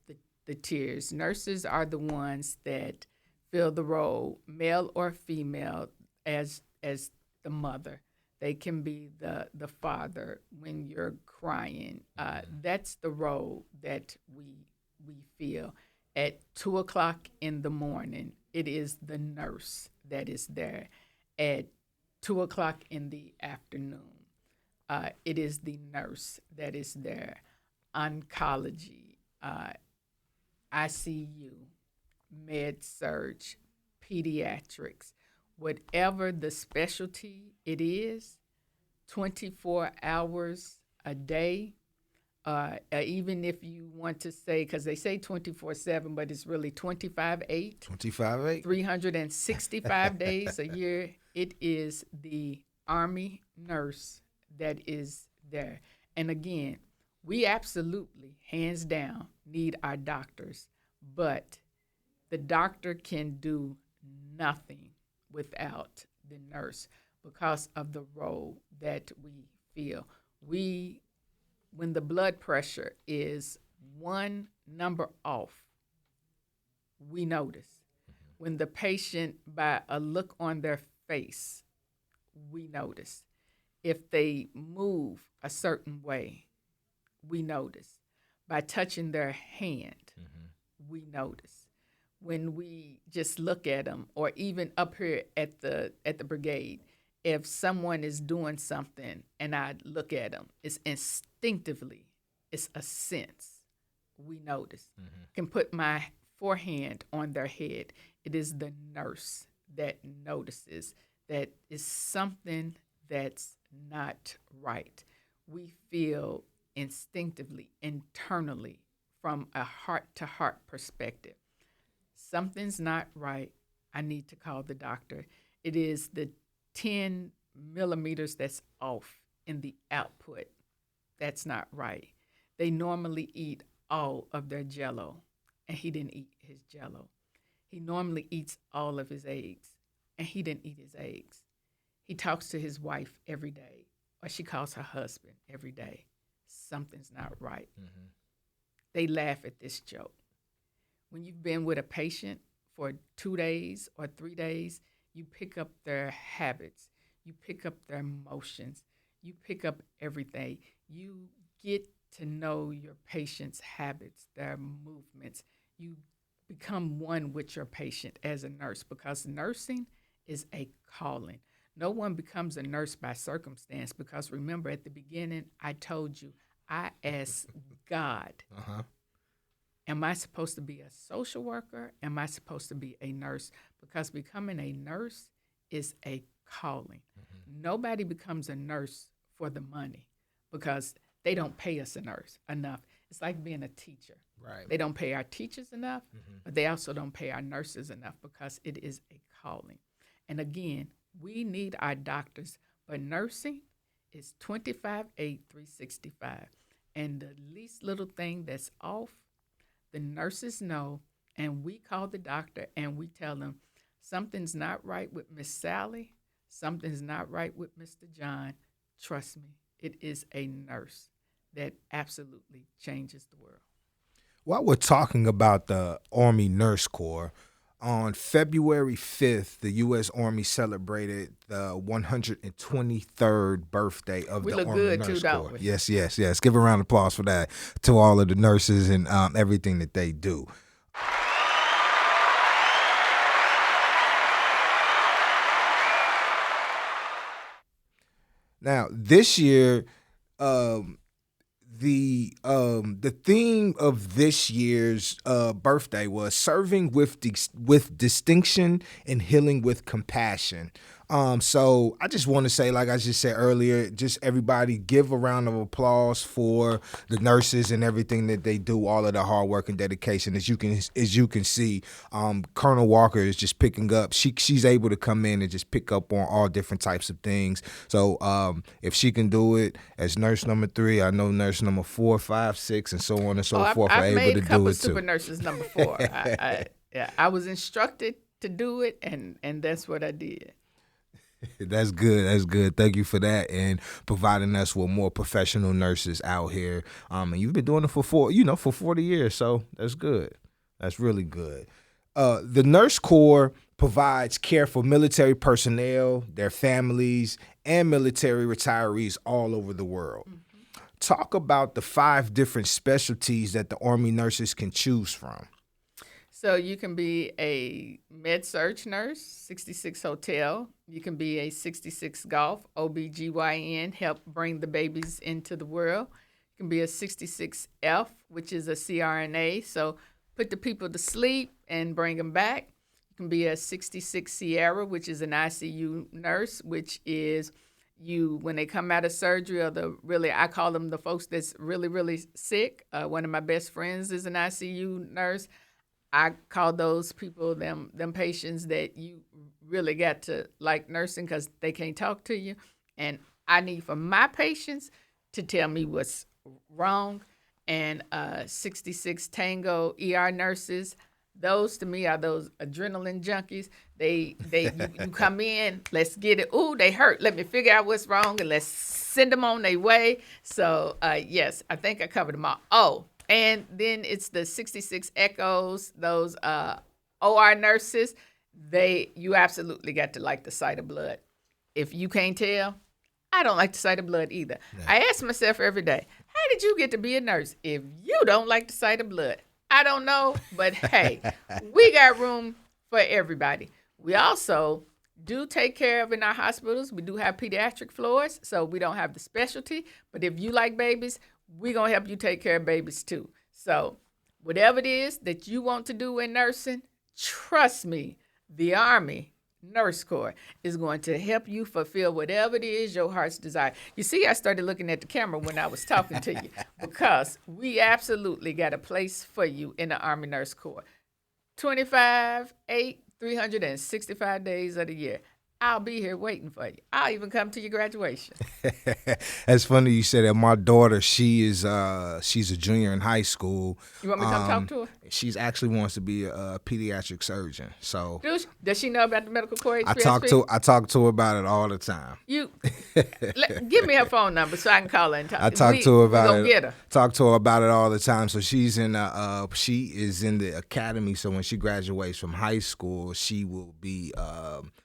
the tears. Nurses are the ones that fill the role, male or female, as the mother. They can be the father when you're crying. That's the role that we feel. At 2:00 in the morning, it is the nurse that is there. At 2:00 in the afternoon, it is the nurse that is there. Oncology, ICU, med surge, pediatrics, whatever the specialty it is, 24 hours a day. Even if you want to say, because they say 24/7, but it's really 25/8. 25/8. 365 days a year. It is the Army nurse that is there. And again, we absolutely, hands down, need our doctors, but the doctor can do nothing without the nurse because of the role that we feel. When the blood pressure is one number off, we notice. When the patient, by a look on their face, we notice. If they move a certain way, we notice. By touching their hand, we notice. When we just look at them, or even up here at the brigade, if someone is doing something and I look at them, it's instinctively, it's a sense. We notice. Can put my forehand on their head. It is the nurse that notices that is something that's not right. We feel instinctively, internally, from a heart-to-heart perspective. Something's not right. I need to call the doctor. It is the 10 millimeters that's off in the output. That's not right. They normally eat all of their Jell-O, and he didn't eat his Jell-O. He normally eats all of his eggs, and he didn't eat his eggs. He talks to his wife every day, or she calls her husband every day. Something's not right. They laugh at this joke. When you've been with a patient for 2 days or 3 days, you pick up their habits, you pick up their emotions, you pick up everything. You get to know your patient's habits, their movements. You become one with your patient as a nurse, because nursing is a calling. No one becomes a nurse by circumstance, because remember, at the beginning, I told you, I asked God, am I supposed to be a social worker? Am I supposed to be a nurse? Because becoming a nurse is a calling. Nobody becomes a nurse for the money, because they don't pay us enough. It's like being a teacher. Right. They don't pay our teachers enough, but they also don't pay our nurses enough, because it is a calling. And again, we need our doctors, but nursing is 25/8, 365. And the least little thing that's off, the nurses know, and we call the doctor and we tell them, something's not right with Miss Sally, something's not right with Mr. John. Trust me, it is a nurse that absolutely changes the world. While we're talking about the Army Nurse Corps, on February 5th, the U.S. Army celebrated the 123rd birthday of We the look Army good Nurse too, Corps. don't we? Yes, yes, yes. Give a round of applause for that to all of the nurses and everything that they do. Now, this year, the theme of this year's birthday was serving with distinction and healing with compassion. So I just want to say, like I just said earlier, just everybody give a round of applause for the nurses and everything that they do, all of the hard work and dedication. As you can see, Colonel Walker is just picking up. She's able to come in and just pick up on all different types of things. So if she can do it as nurse number 3, I know nurse number 4, 5, 6, and so on and so forth are I've able made to a couple do it of super too. nurses number 4. I was instructed to do it, and that's what I did. That's good. That's good. Thank you for that and providing us with more professional nurses out here. And you've been doing it for 40 years. So that's good. That's really good. The Nurse Corps provides care for military personnel, their families, and military retirees all over the world. Mm-hmm. Talk about the 5 different specialties that the Army nurses can choose from. So you can be a med-surg nurse, 66 hotel. You can be a 66 golf, OBGYN, help bring the babies into the world. You can be a 66F, which is a CRNA, so put the people to sleep and bring them back. You can be a 66 Sierra, which is an ICU nurse, which is when they come out of surgery, or I call them the folks that's really, really sick. One of my best friends is an ICU nurse. I call those people them patients that you really got to like nursing because they can't talk to you. And I need for my patients to tell me what's wrong. And 66 Tango ER nurses, those to me are those adrenaline junkies. You come in, let's get it. Ooh, they hurt. Let me figure out what's wrong and let's send them on their way. So yes, I think I covered them all. Oh. And then it's the 66 Echoes, those OR nurses. You absolutely got to like the sight of blood. If you can't tell, I don't like the sight of blood either. Yeah. I ask myself every day, how did you get to be a nurse if you don't like the sight of blood? I don't know, but hey, we got room for everybody. We also do take care of in our hospitals. We do have pediatric floors, so we don't have the specialty. But if you like babies, we're going to help you take care of babies too. So whatever it is that you want to do in nursing, trust me, the Army Nurse Corps is going to help you fulfill whatever it is your heart's desire. You see, I started looking at the camera when I was talking to you because we absolutely got a place for you in the Army Nurse Corps. 25, 8, 365 days of the year. I'll be here waiting for you. I'll even come to your graduation. That's funny you said that. My daughter, she's a junior in high school. You want me to come talk to her? She's actually wants to be a pediatric surgeon. So does she know about the medical corps? I talk to her about it all the time. Give me her phone number so I can call her and talk. I talk to her about it. Get her. Talk to her about it all the time. So she is in the academy. So when she graduates from high school, she will be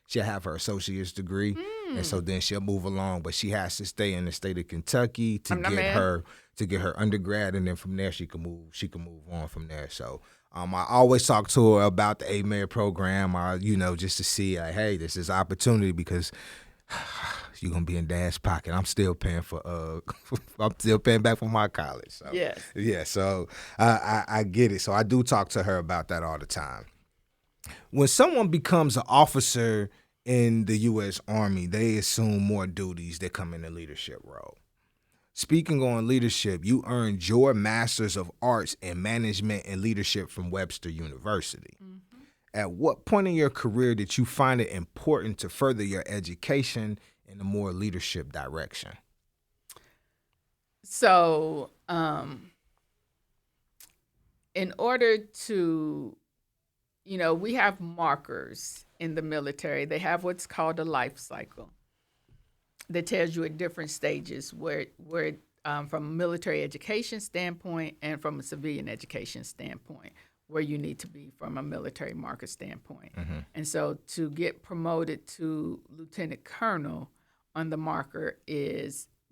she'll have her associate's degree, and so then she'll move along. But she has to stay in the state of Kentucky to get her undergrad, and then from there she can move on from there. So I always talk to her about the AMED program, just to see, hey, this is opportunity because you're gonna be in Dad's pocket. I'm still paying back for my college. So yes. Yeah, so I get it. So I do talk to her about that all the time. When someone becomes an officer in the U.S. Army, they assume more duties that come in the leadership role. Speaking on leadership, you earned your Master's of Arts in Management and Leadership from Webster University. Mm-hmm. At what point in your career did you find it important to further your education in a more leadership direction? So, in order to we have markers in the military. They have what's called a life cycle that tells you at different stages where from a military education standpoint and from a civilian education standpoint, where you need to be from a military marker standpoint. And so to get promoted to lieutenant colonel on the marker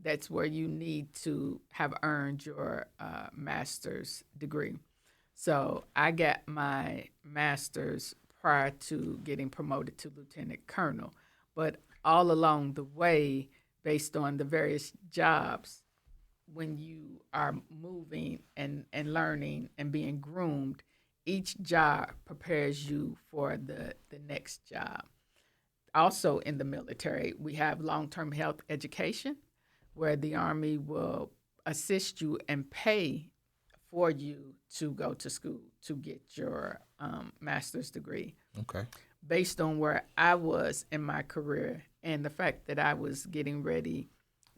that's where you need to have earned your master's degree. So I got my master's prior to getting promoted to lieutenant colonel. But all along the way, based on the various jobs, when you are moving and learning and being groomed, each job prepares you for the next job. Also in the military, we have long-term health education, where the Army will assist you and pay for you to go to school to get your master's degree. Okay. Based on where I was in my career and the fact that I was getting ready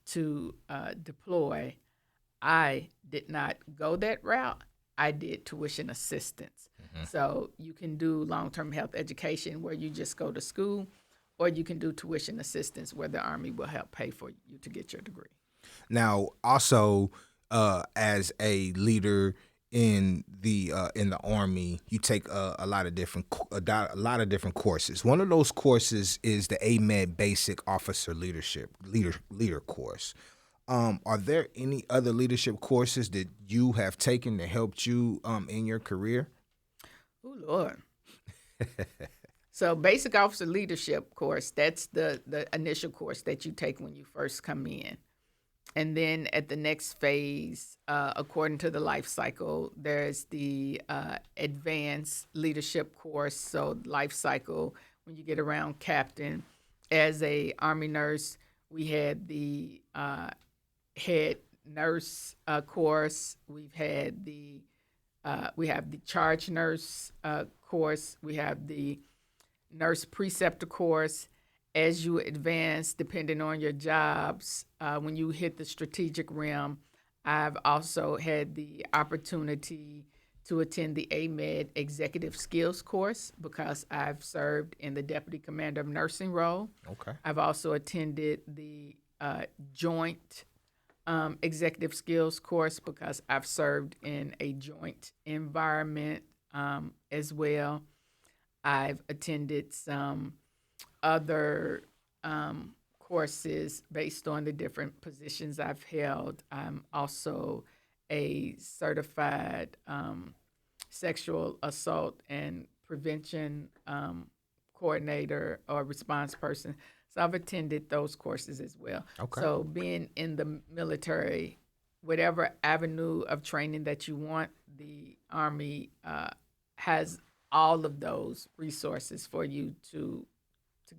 to deploy, I did not go that route. I did tuition assistance. So you can do long-term health education where you just go to school, or you can do tuition assistance where the Army will help pay for you to get your degree. Now, also, as a leader in the Army, you take a lot of different courses. One of those courses is the AMED Basic Officer Leader course. Are there any other leadership courses that you have taken that helped you in your career? Oh, Lord. So Basic Officer Leadership course, that's the initial course that you take when you first come in. And then at the next phase, according to the life cycle, there's the advanced leadership course. So life cycle, when you get around captain, as a Army nurse, we had the head nurse course. We have the charge nurse course. We have the nurse preceptor course. As you advance, depending on your jobs, when you hit the strategic realm, I've also had the opportunity to attend the AMED Executive Skills course because I've served in the Deputy Commander of Nursing role. Okay. I've also attended the Joint Executive Skills course because I've served in a joint environment as well. I've attended some other courses based on the different positions I've held. I'm also a certified sexual assault and prevention coordinator or response person. So I've attended those courses as well. Okay. So being in the military, whatever avenue of training that you want, the Army has all of those resources for you to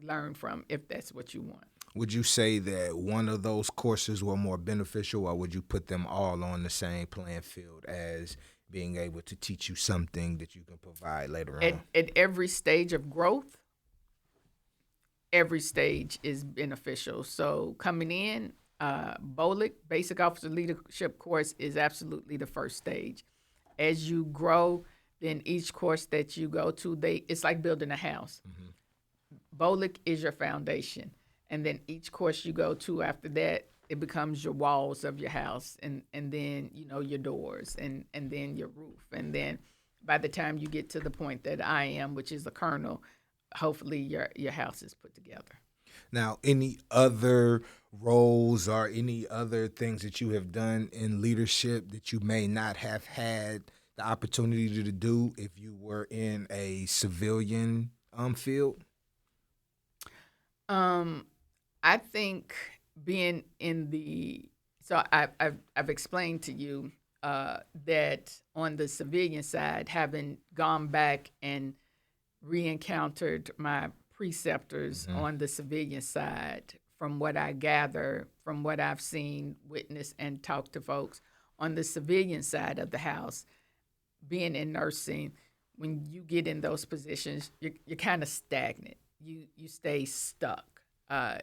learn from if that's what you want. Would you say that one of those courses were more beneficial, or would you put them all on the same playing field as being able to teach you something that you can provide later on? At every stage of growth, every stage is beneficial. So coming in, BOLIC, Basic Officer Leadership course, is absolutely the first stage. As you grow, then each course that you go to, it's like building a house. BOLIC is your foundation. And then each course you go to after that, it becomes your walls of your house, and then, your doors, and then your roof. And then by the time you get to the point that I am, which is a colonel, hopefully your house is put together. Now, any other roles or any other things that you have done in leadership that you may not have had the opportunity to do if you were in a civilian field? I think being in so I've explained to you that on the civilian side, having gone back and re-encountered my preceptors on the civilian side, from what I gather, from what I've seen, witnessed, and talked to folks on the civilian side of the house, being in nursing, when you get in those positions, you're kind of stagnant. You stay stuck.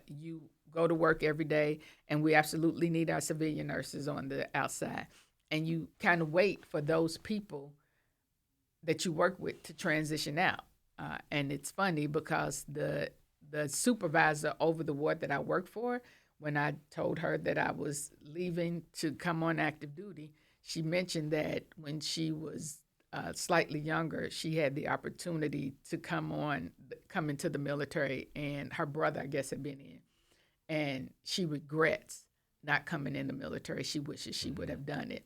You go to work every day, and we absolutely need our civilian nurses on the outside. And you kind of wait for those people that you work with to transition out. And it's funny because the supervisor over the ward that I work for, when I told her that I was leaving to come on active duty, she mentioned that when she was slightly younger, she had the opportunity to come into the military, and her brother, I guess, had been in, and she regrets not coming in the military. She wishes she would have done it.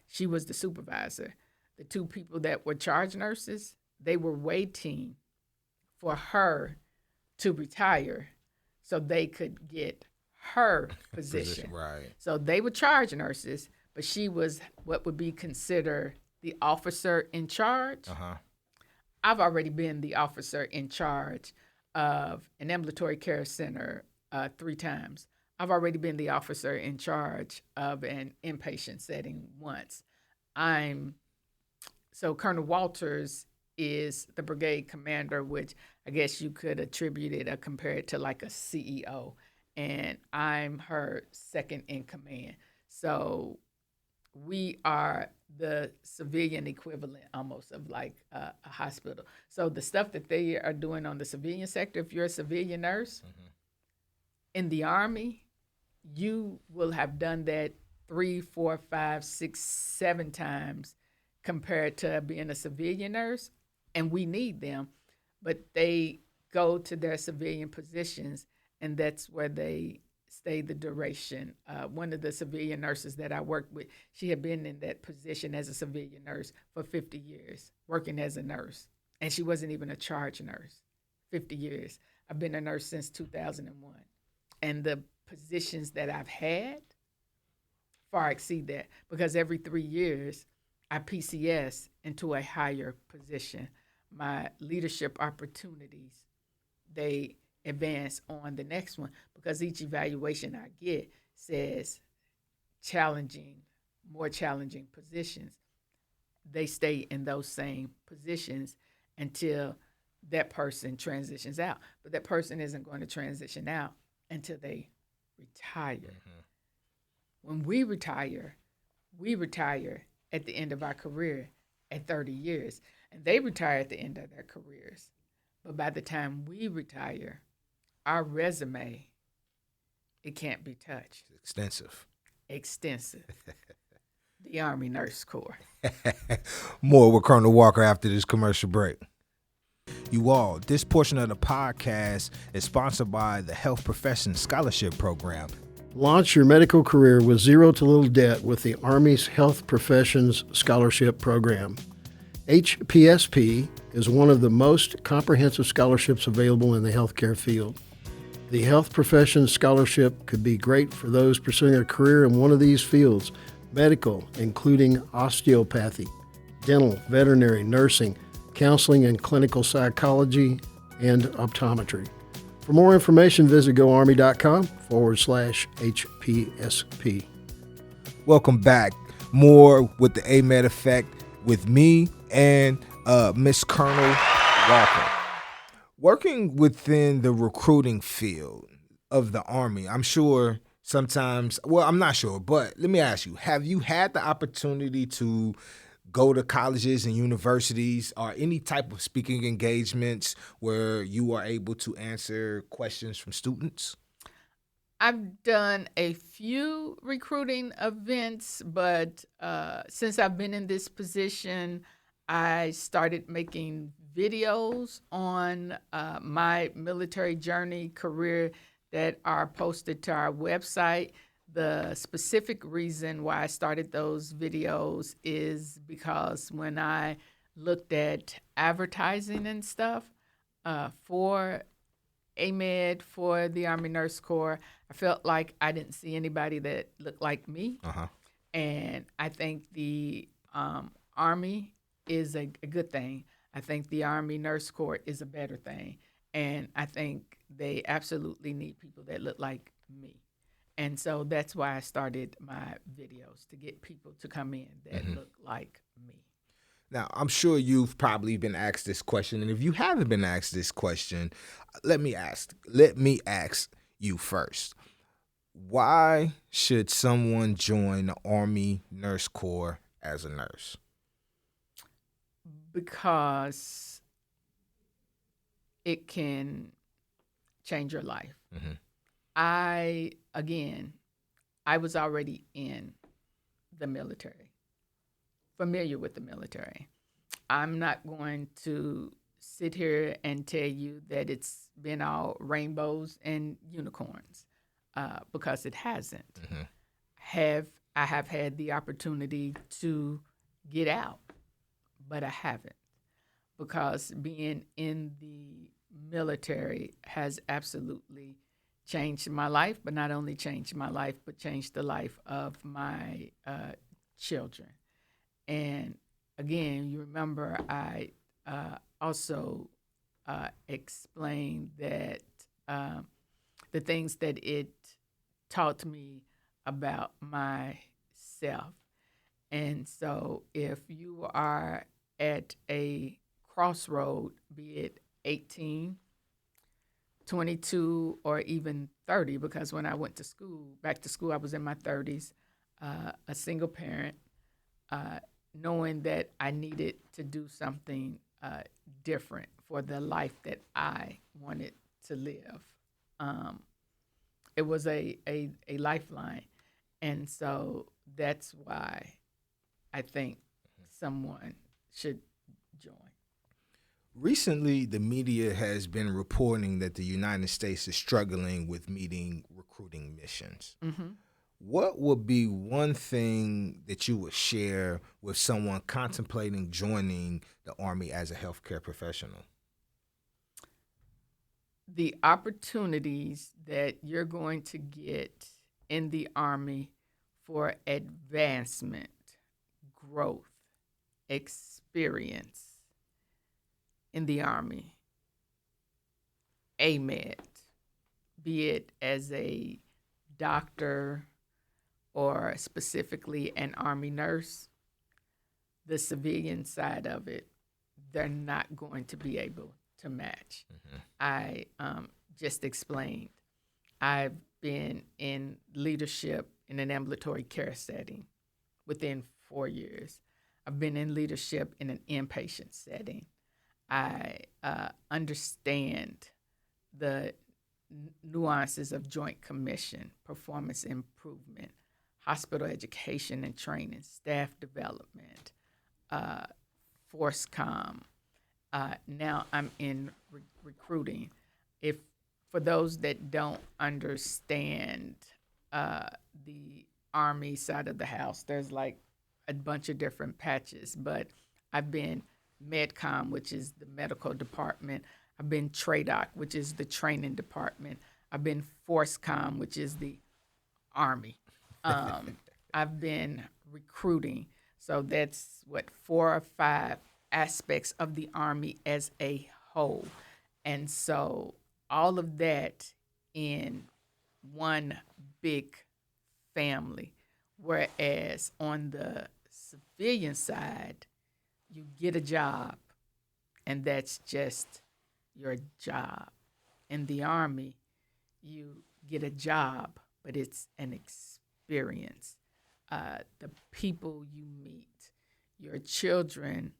She was the supervisor. The two people that were charge nurses, they were waiting for her to retire so they could get her position. Right. So they were charge nurses, but she was what would be considered the officer in charge. Uh-huh. I've already been the officer in charge of an ambulatory care center 3 times. I've already been the officer in charge of an inpatient setting once. So Colonel Walters is the brigade commander, which I guess you could attribute it or compare it to like a CEO, and I'm her second in command. So we are the civilian equivalent almost of like a hospital. So the stuff that they are doing on the civilian sector, if you're a civilian nurse in the Army, you will have done that 3, 4, 5, 6, 7 times compared to being a civilian nurse. And we need them, but they go to their civilian positions, and that's where they stay the duration. One of the civilian nurses that I worked with, she had been in that position as a civilian nurse for 50 years, working as a nurse. And she wasn't even a charge nurse, 50 years. I've been a nurse since 2001. And the positions that I've had far exceed that, because every 3 years, I PCS into a higher position. My leadership opportunities, they advance on the next one, because each evaluation I get says more challenging positions. They stay in those same positions until that person transitions out. But that person isn't going to transition out until they retire. When we retire at the end of our career at 30 years. And they retire at the end of their careers. But by the time we retire, our resume, it can't be touched. Extensive. The Army Nurse Corps. More with Colonel Walker after this commercial break. You all, this portion of the podcast is sponsored by the Health Professions Scholarship Program. Launch your medical career with zero to little debt with the Army's Health Professions Scholarship Program. HPSP is one of the most comprehensive scholarships available in the healthcare field. The Health Professions Scholarship could be great for those pursuing a career in one of these fields: medical, including osteopathy, dental, veterinary, nursing, counseling and clinical psychology, and optometry. For more information, visit goarmy.com/HPSP. Welcome back. More with the AMED Effect with me and Miss Colonel Walker. Working within the recruiting field of the Army, I'm sure sometimes, well, I'm not sure, but let me ask you, have you had the opportunity to go to colleges and universities or any type of speaking engagements where you are able to answer questions from students? I've done a few recruiting events, but since I've been in this position, I started making videos on my military journey career that are posted to our website. The specific reason why I started those videos is because when I looked at advertising and stuff for AMED, for the Army Nurse Corps, I felt like I didn't see anybody that looked like me. And I think the Army is a good thing. I think the Army Nurse Corps is a better thing. And I think they absolutely need people that look like me. And so that's why I started my videos, to get people to come in that look like me. Now, I'm sure you've probably been asked this question, and if you haven't been asked this question, let me ask you first. Why should someone join the Army Nurse Corps as a nurse? Because it can change your life. I was already in the military, familiar with the military. I'm not going to sit here and tell you that it's been all rainbows and unicorns, because it hasn't. I have had the opportunity to get out, but I haven't, because being in the military has absolutely changed my life, but not only changed my life, but changed the life of my children. And again, you remember I also explained that the things that it taught me about myself. And so if you are at a crossroad, be it 18, 22, or even 30, because when I went to school, back to school, I was in my 30s, a single parent, knowing that I needed to do something different for the life that I wanted to live. It was a lifeline. And so that's why I think someone should join. Recently, the media has been reporting that the United States is struggling with meeting recruiting missions. What would be one thing that you would share with someone contemplating joining the Army as a healthcare professional? The opportunities that you're going to get in the Army for advancement, growth, experience in the Army, AMED, be it as a doctor or specifically an Army nurse, the civilian side of it, they're not going to be able to match. I just explained, I've been in leadership in an ambulatory care setting within 4 years. I've been in leadership in an inpatient setting. I understand the nuances of Joint Commission, performance improvement, hospital education and training, staff development, force comm. Now I'm in recruiting. If for those that don't understand the Army side of the house, there's like a bunch of different patches, but I've been MedCom, which is the medical department. I've been TRADOC, which is the training department. I've been ForceCom, which is the Army. I've been recruiting. So that's 4 or 5 aspects of the Army as a whole. And so all of that in one big family. Whereas on the civilian side, you get a job, and that's just your job. In the Army, you get a job, but it's an experience. The people you meet, your children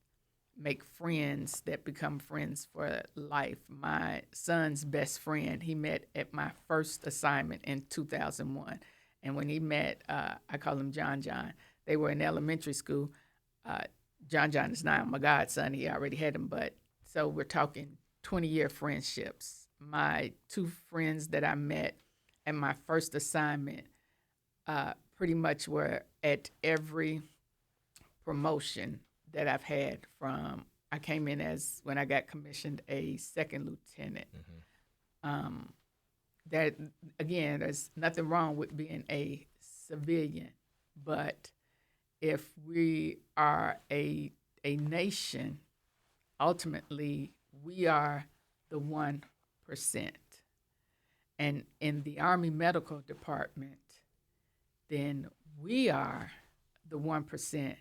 make friends that become friends for life. My son's best friend, he met at my first assignment in 2001. And when he met, I call him John John. They were in elementary school. John is now my godson. He already had him, but so we're talking 20-year friendships. My 2 friends that I met at my first assignment pretty much were at every promotion that I've had from, I came in as, when I got commissioned, a second lieutenant. That, again, there's nothing wrong with being a civilian, but if we are a nation, ultimately we are the 1%. And in the Army Medical Department, then we are the 1%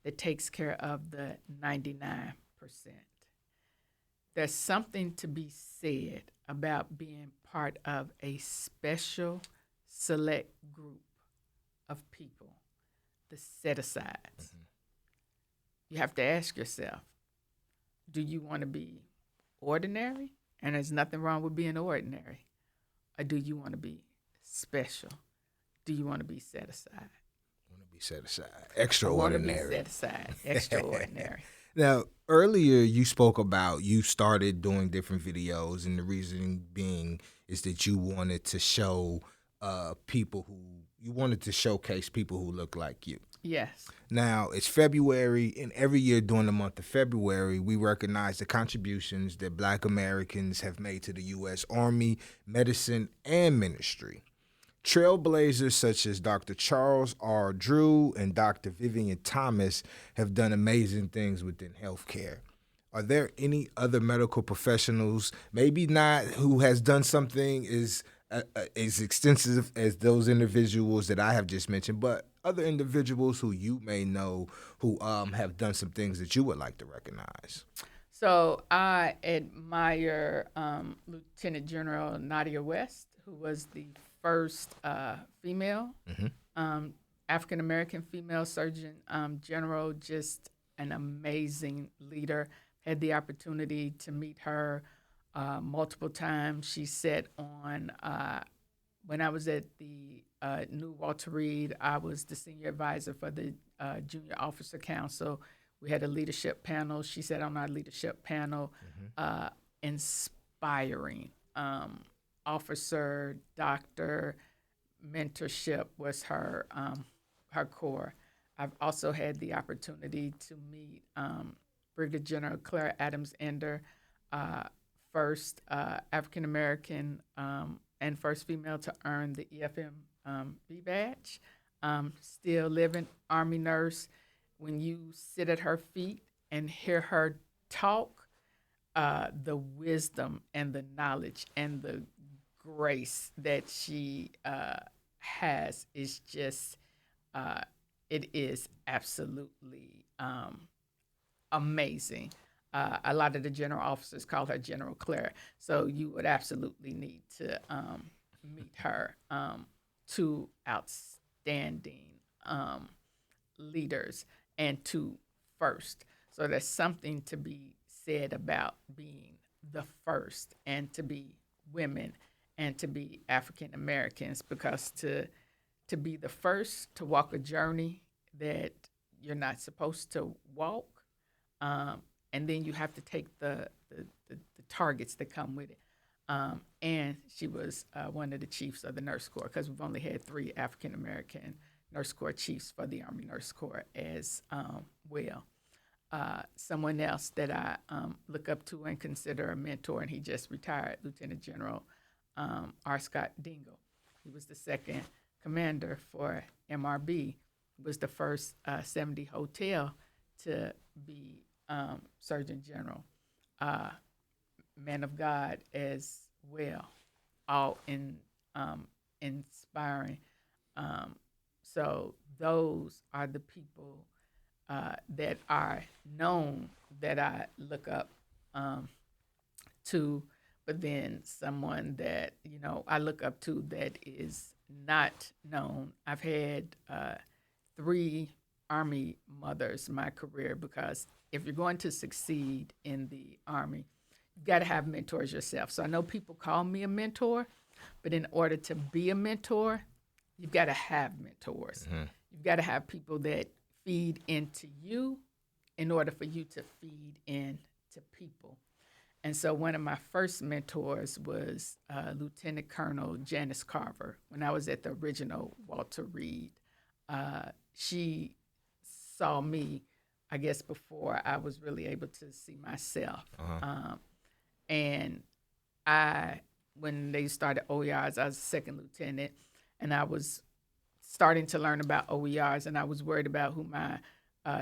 that takes care of the 99%. There's something to be said about being part of a special select group of people, the set-asides. You have to ask yourself, do you want to be ordinary? And there's nothing wrong with being ordinary. Or do you want to be special do you want to be set aside? Want to be set aside. I want to be Extraordinary. set aside. Extraordinary. Now, earlier you spoke about you started doing different videos, and the reason being is that you wanted to show you wanted to showcase people who look like you. Yes. Now, it's February, and every year during the month of February, we recognize the contributions that Black Americans have made to the U.S. Army, medicine, and ministry. Trailblazers such as Dr. Charles R. Drew and Dr. Vivian Thomas have done amazing things within healthcare. Are there any other medical professionals, maybe not who has done something as extensive as those individuals that I have just mentioned, but other individuals who you may know who have done some things that you would like to recognize? So I admire Lieutenant General Nadia West, who was the first female African American female Surgeon General, just an amazing leader. Had the opportunity to meet her multiple times. She sat on, when I was at the new Walter Reed, I was the senior advisor for the Junior Officer Council. We had a leadership panel. She sat on our leadership panel, inspiring. Officer, doctor, mentorship was her core. I've also had the opportunity to meet Brigadier General Claire Adams Ender, first African American and first female to earn the EFMB badge. Still living Army nurse. When you sit at her feet and hear her talk, the wisdom and the knowledge and the grace that she has is just, it is absolutely amazing. A lot of the general officers call her General Claire, so you would absolutely need to meet her. Two outstanding leaders and two first. So there's something to be said about being the first and to be women and to be African Americans, because to be the first to walk a journey that you're not supposed to walk, and then you have to take the targets that come with it. And she was one of the chiefs of the Nurse Corps, because we've only had 3 African American Nurse Corps chiefs for the Army Nurse Corps as well. Someone else that I look up to and consider a mentor, and he just retired, Lieutenant General R. Scott Dingle. He was the second commander for MRB, was the first 70 hotel to be Surgeon General. Man of God as well, all inspiring. So those are the people that are known that I look up to, but then someone that, I look up to that is not known. I've had 3 Army mothers in my career, because if you're going to succeed in the Army, you've got to have mentors yourself. So I know people call me a mentor, but in order to be a mentor, you've got to have mentors. Mm-hmm. You've got to have people that feed into you in order for you to feed into people. And so one of my first mentors was Lieutenant Colonel Janice Carver. When I was at the original Walter Reed, she saw me, I guess, before I was really able to see myself. Uh-huh. And when they started OERs, I was a second lieutenant, and I was starting to learn about OERs, and I was worried about who my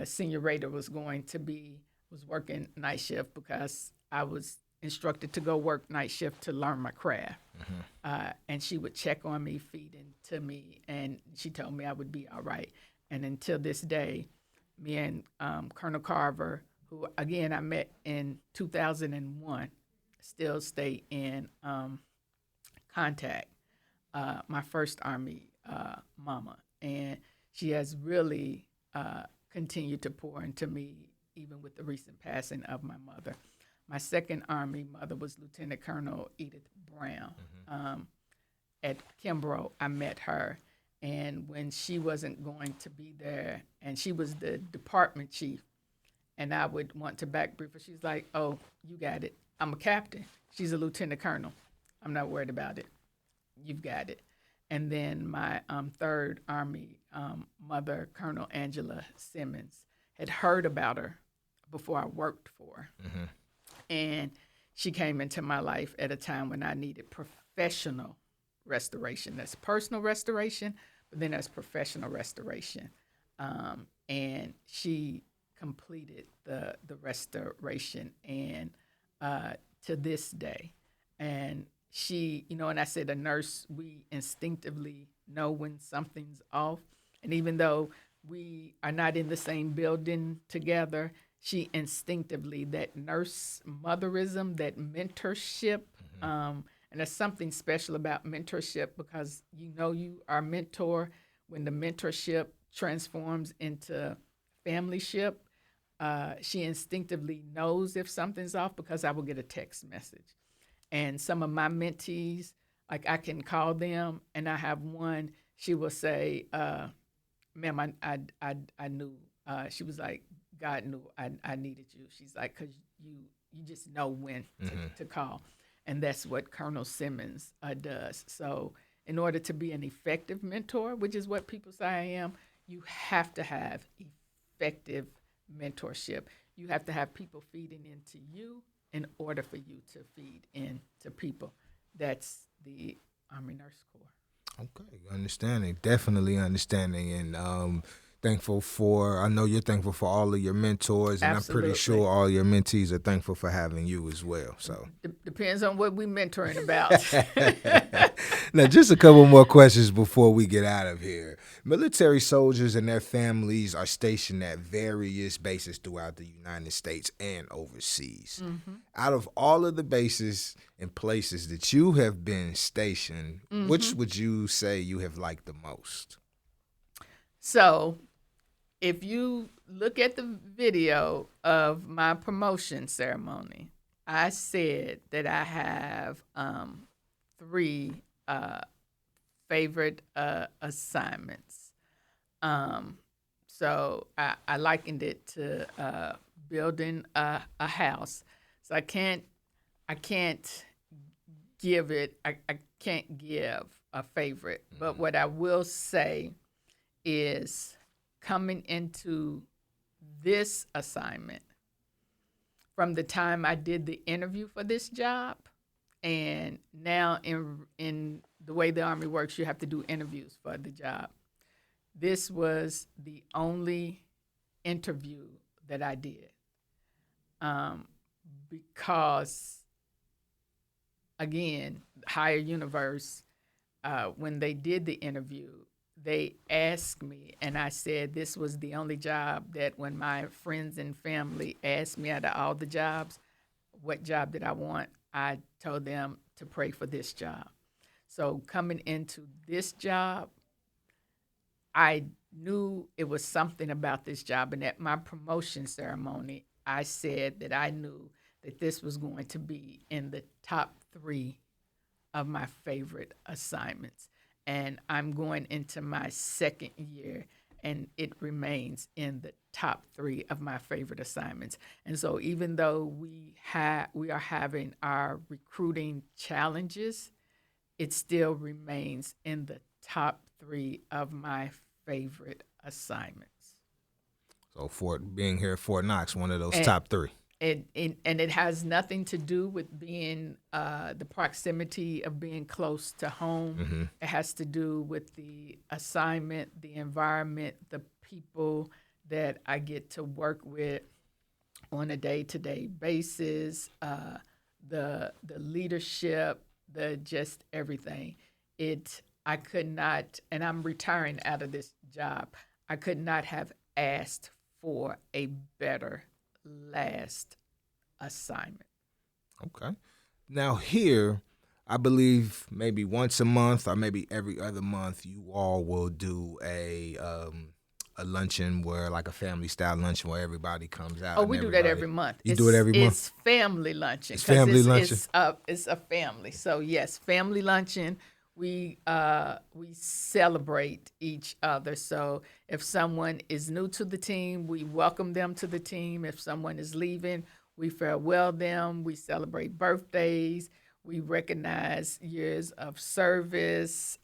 senior rater was going to be. Was working night shift because I was instructed to go work night shift to learn my craft. Mm-hmm. And she would check on me, feed into me, and she told me I would be all right. And until this day, me and Colonel Carver, who, again, I met in 2001, still stay in contact. My first Army mama. And she has really continued to pour into me, even with the recent passing of my mother. My second Army mother was Lieutenant Colonel Edith Brown. Mm-hmm. at Kimbrough, I met her. And when she wasn't going to be there, and she was the department chief, and I would want to back brief her, she's like, "Oh, you got it. I'm a captain." She's a lieutenant colonel. "I'm not worried about it. You've got it." And then my Third Army mother, Colonel Angela Simmons, had heard about her before I worked for her. And she came into my life at a time when I needed professional restoration. That's personal restoration, but then there's professional restoration. And she completed the restoration, and to this day. And she, and I said, a nurse, we instinctively know when something's off. And even though we are not in the same building together, she instinctively, that nurse motherism, that mentorship, and there's something special about mentorship, because you are a mentor when the mentorship transforms into familyship. She instinctively knows if something's off, because I will get a text message. And some of my mentees, like, I can call them, and I have one, she will say, "Ma'am, I knew." She was like, "God knew I needed you." She's like, "'Cause you just know when to call." And that's what Colonel Simmons does. So in order to be an effective mentor, which is what people say I am, you have to have effective mentorship. You have to have people feeding into you in order for you to feed into people. That's the Army Nurse Corps. Okay, understanding, definitely understanding, and I know you're thankful for all of your mentors, and Absolutely. I'm pretty sure all your mentees are thankful for having you as well. So Depends on what we mentoring about. now, just a couple more questions before we get out of here. Military soldiers and their families are stationed at various bases throughout the United States and overseas. Out of all of the bases and places that you have been stationed, which would you say you have liked the most? So if you look at the video of my promotion ceremony, I said that I have 3 favorite assignments. So I likened it to building a house. So I can't give a favorite, but what I will say is, coming into this assignment, from the time I did the interview for this job, and now in the way the Army works, you have to do interviews for the job. This was the only interview that I did, because, again, Higher Universe, when they did the interview, they asked me, and I said this was the only job that, when my friends and family asked me out of all the jobs, what job did I want, I told them to pray for this job. So coming into this job, I knew it was something about this job. And at my promotion ceremony, I said that I knew that this was going to be in the top 3 of my favorite assignments. And I'm going into my 2nd year, and it remains in the top 3 of my favorite assignments. And so even though we are having our recruiting challenges, it still remains in the top 3 of my favorite assignments. So being here at Fort Knox, one of those top 3. And it has nothing to do with being the proximity of being close to home. It has to do with the assignment, the environment, the people that I get to work with on a day-to-day basis, the leadership, the just everything. I could not, and I'm retiring out of this job, I could not have asked for a better last assignment. Okay. Now here, I believe maybe once a month or maybe every other month, you all will do a luncheon, where, like, a family style luncheon where everybody comes out. Oh, we do that every month. You do it every month? It's family luncheon. It's family luncheon. It's a family. So yes, family luncheon. we celebrate each other. So if someone is new to the team, we welcome them to the team. If someone is leaving, we farewell them. We celebrate birthdays. We recognize years of service.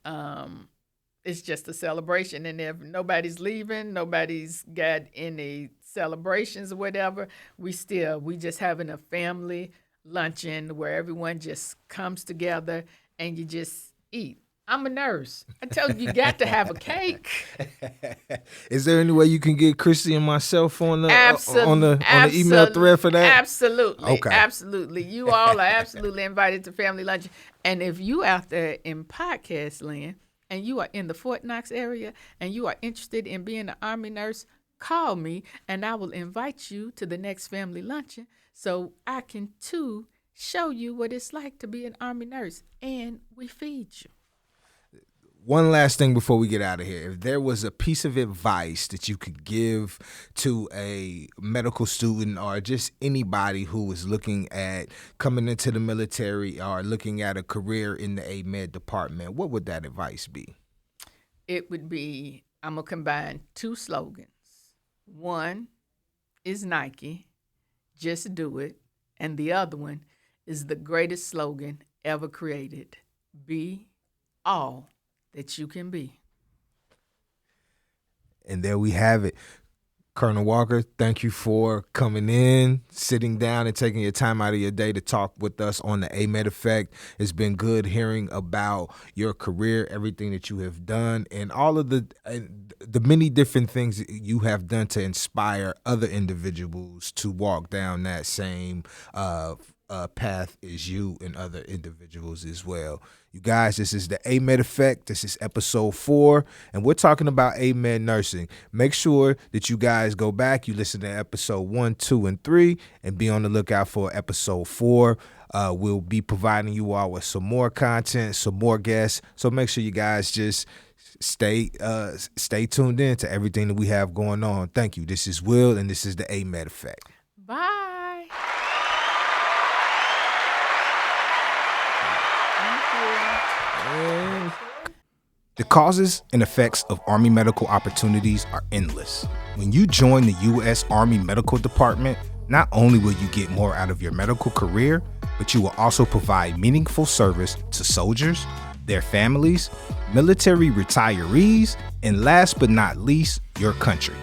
It's just a celebration. And if nobody's leaving, nobody's got any celebrations or whatever, we just having a family luncheon where everyone just comes together and you just eat. I'm a nurse. I told you, you got to have a cake. Is there any way you can get Chrissy and myself on the email thread for that? Absolutely. Okay. Absolutely. You all are absolutely invited to family lunch. And if you out there in podcast land and you are in the Fort Knox area and you are interested in being an Army nurse, call me and I will invite you to the next family luncheon so I can too show you what it's like to be an Army nurse, and we feed you. One last thing before we get out of here. If there was a piece of advice that you could give to a medical student or just anybody who is looking at coming into the military or looking at a career in the AMED department, what would that advice be? It would be, I'm going to combine two slogans. One is Nike, just do it. And the other one is the greatest slogan ever created, be all that you can be. And there we have it. Colonel Walker, thank you for coming in, sitting down, and taking your time out of your day to talk with us on the AMED Effect. It's been good hearing about your career, everything that you have done, and all of the many different things that you have done to inspire other individuals to walk down that same path as you and other individuals as well. You guys, this is the AMED Effect. This is episode 4, and we're talking about AMED nursing. Make sure that you guys go back, you listen to episode 1, 2, and 3, and be on the lookout for episode 4. We'll be providing you all with some more content, some more guests. So make sure you guys just stay tuned in to everything that we have going on. Thank you. This is Will, and this is the AMED Effect. Bye. The causes and effects of Army medical opportunities are endless. When you join the U.S. Army Medical Department, not only will you get more out of your medical career, but you will also provide meaningful service to soldiers, their families, military retirees, and last but not least, your country.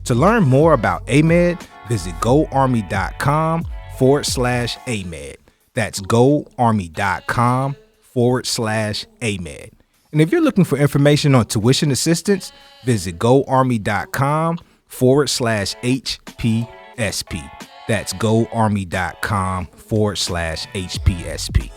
To learn more about AMED, visit goarmy.com/AMED. That's goarmy.com/AMED. And if you're looking for information on tuition assistance, visit goarmy.com/HPSP. That's goarmy.com/HPSP.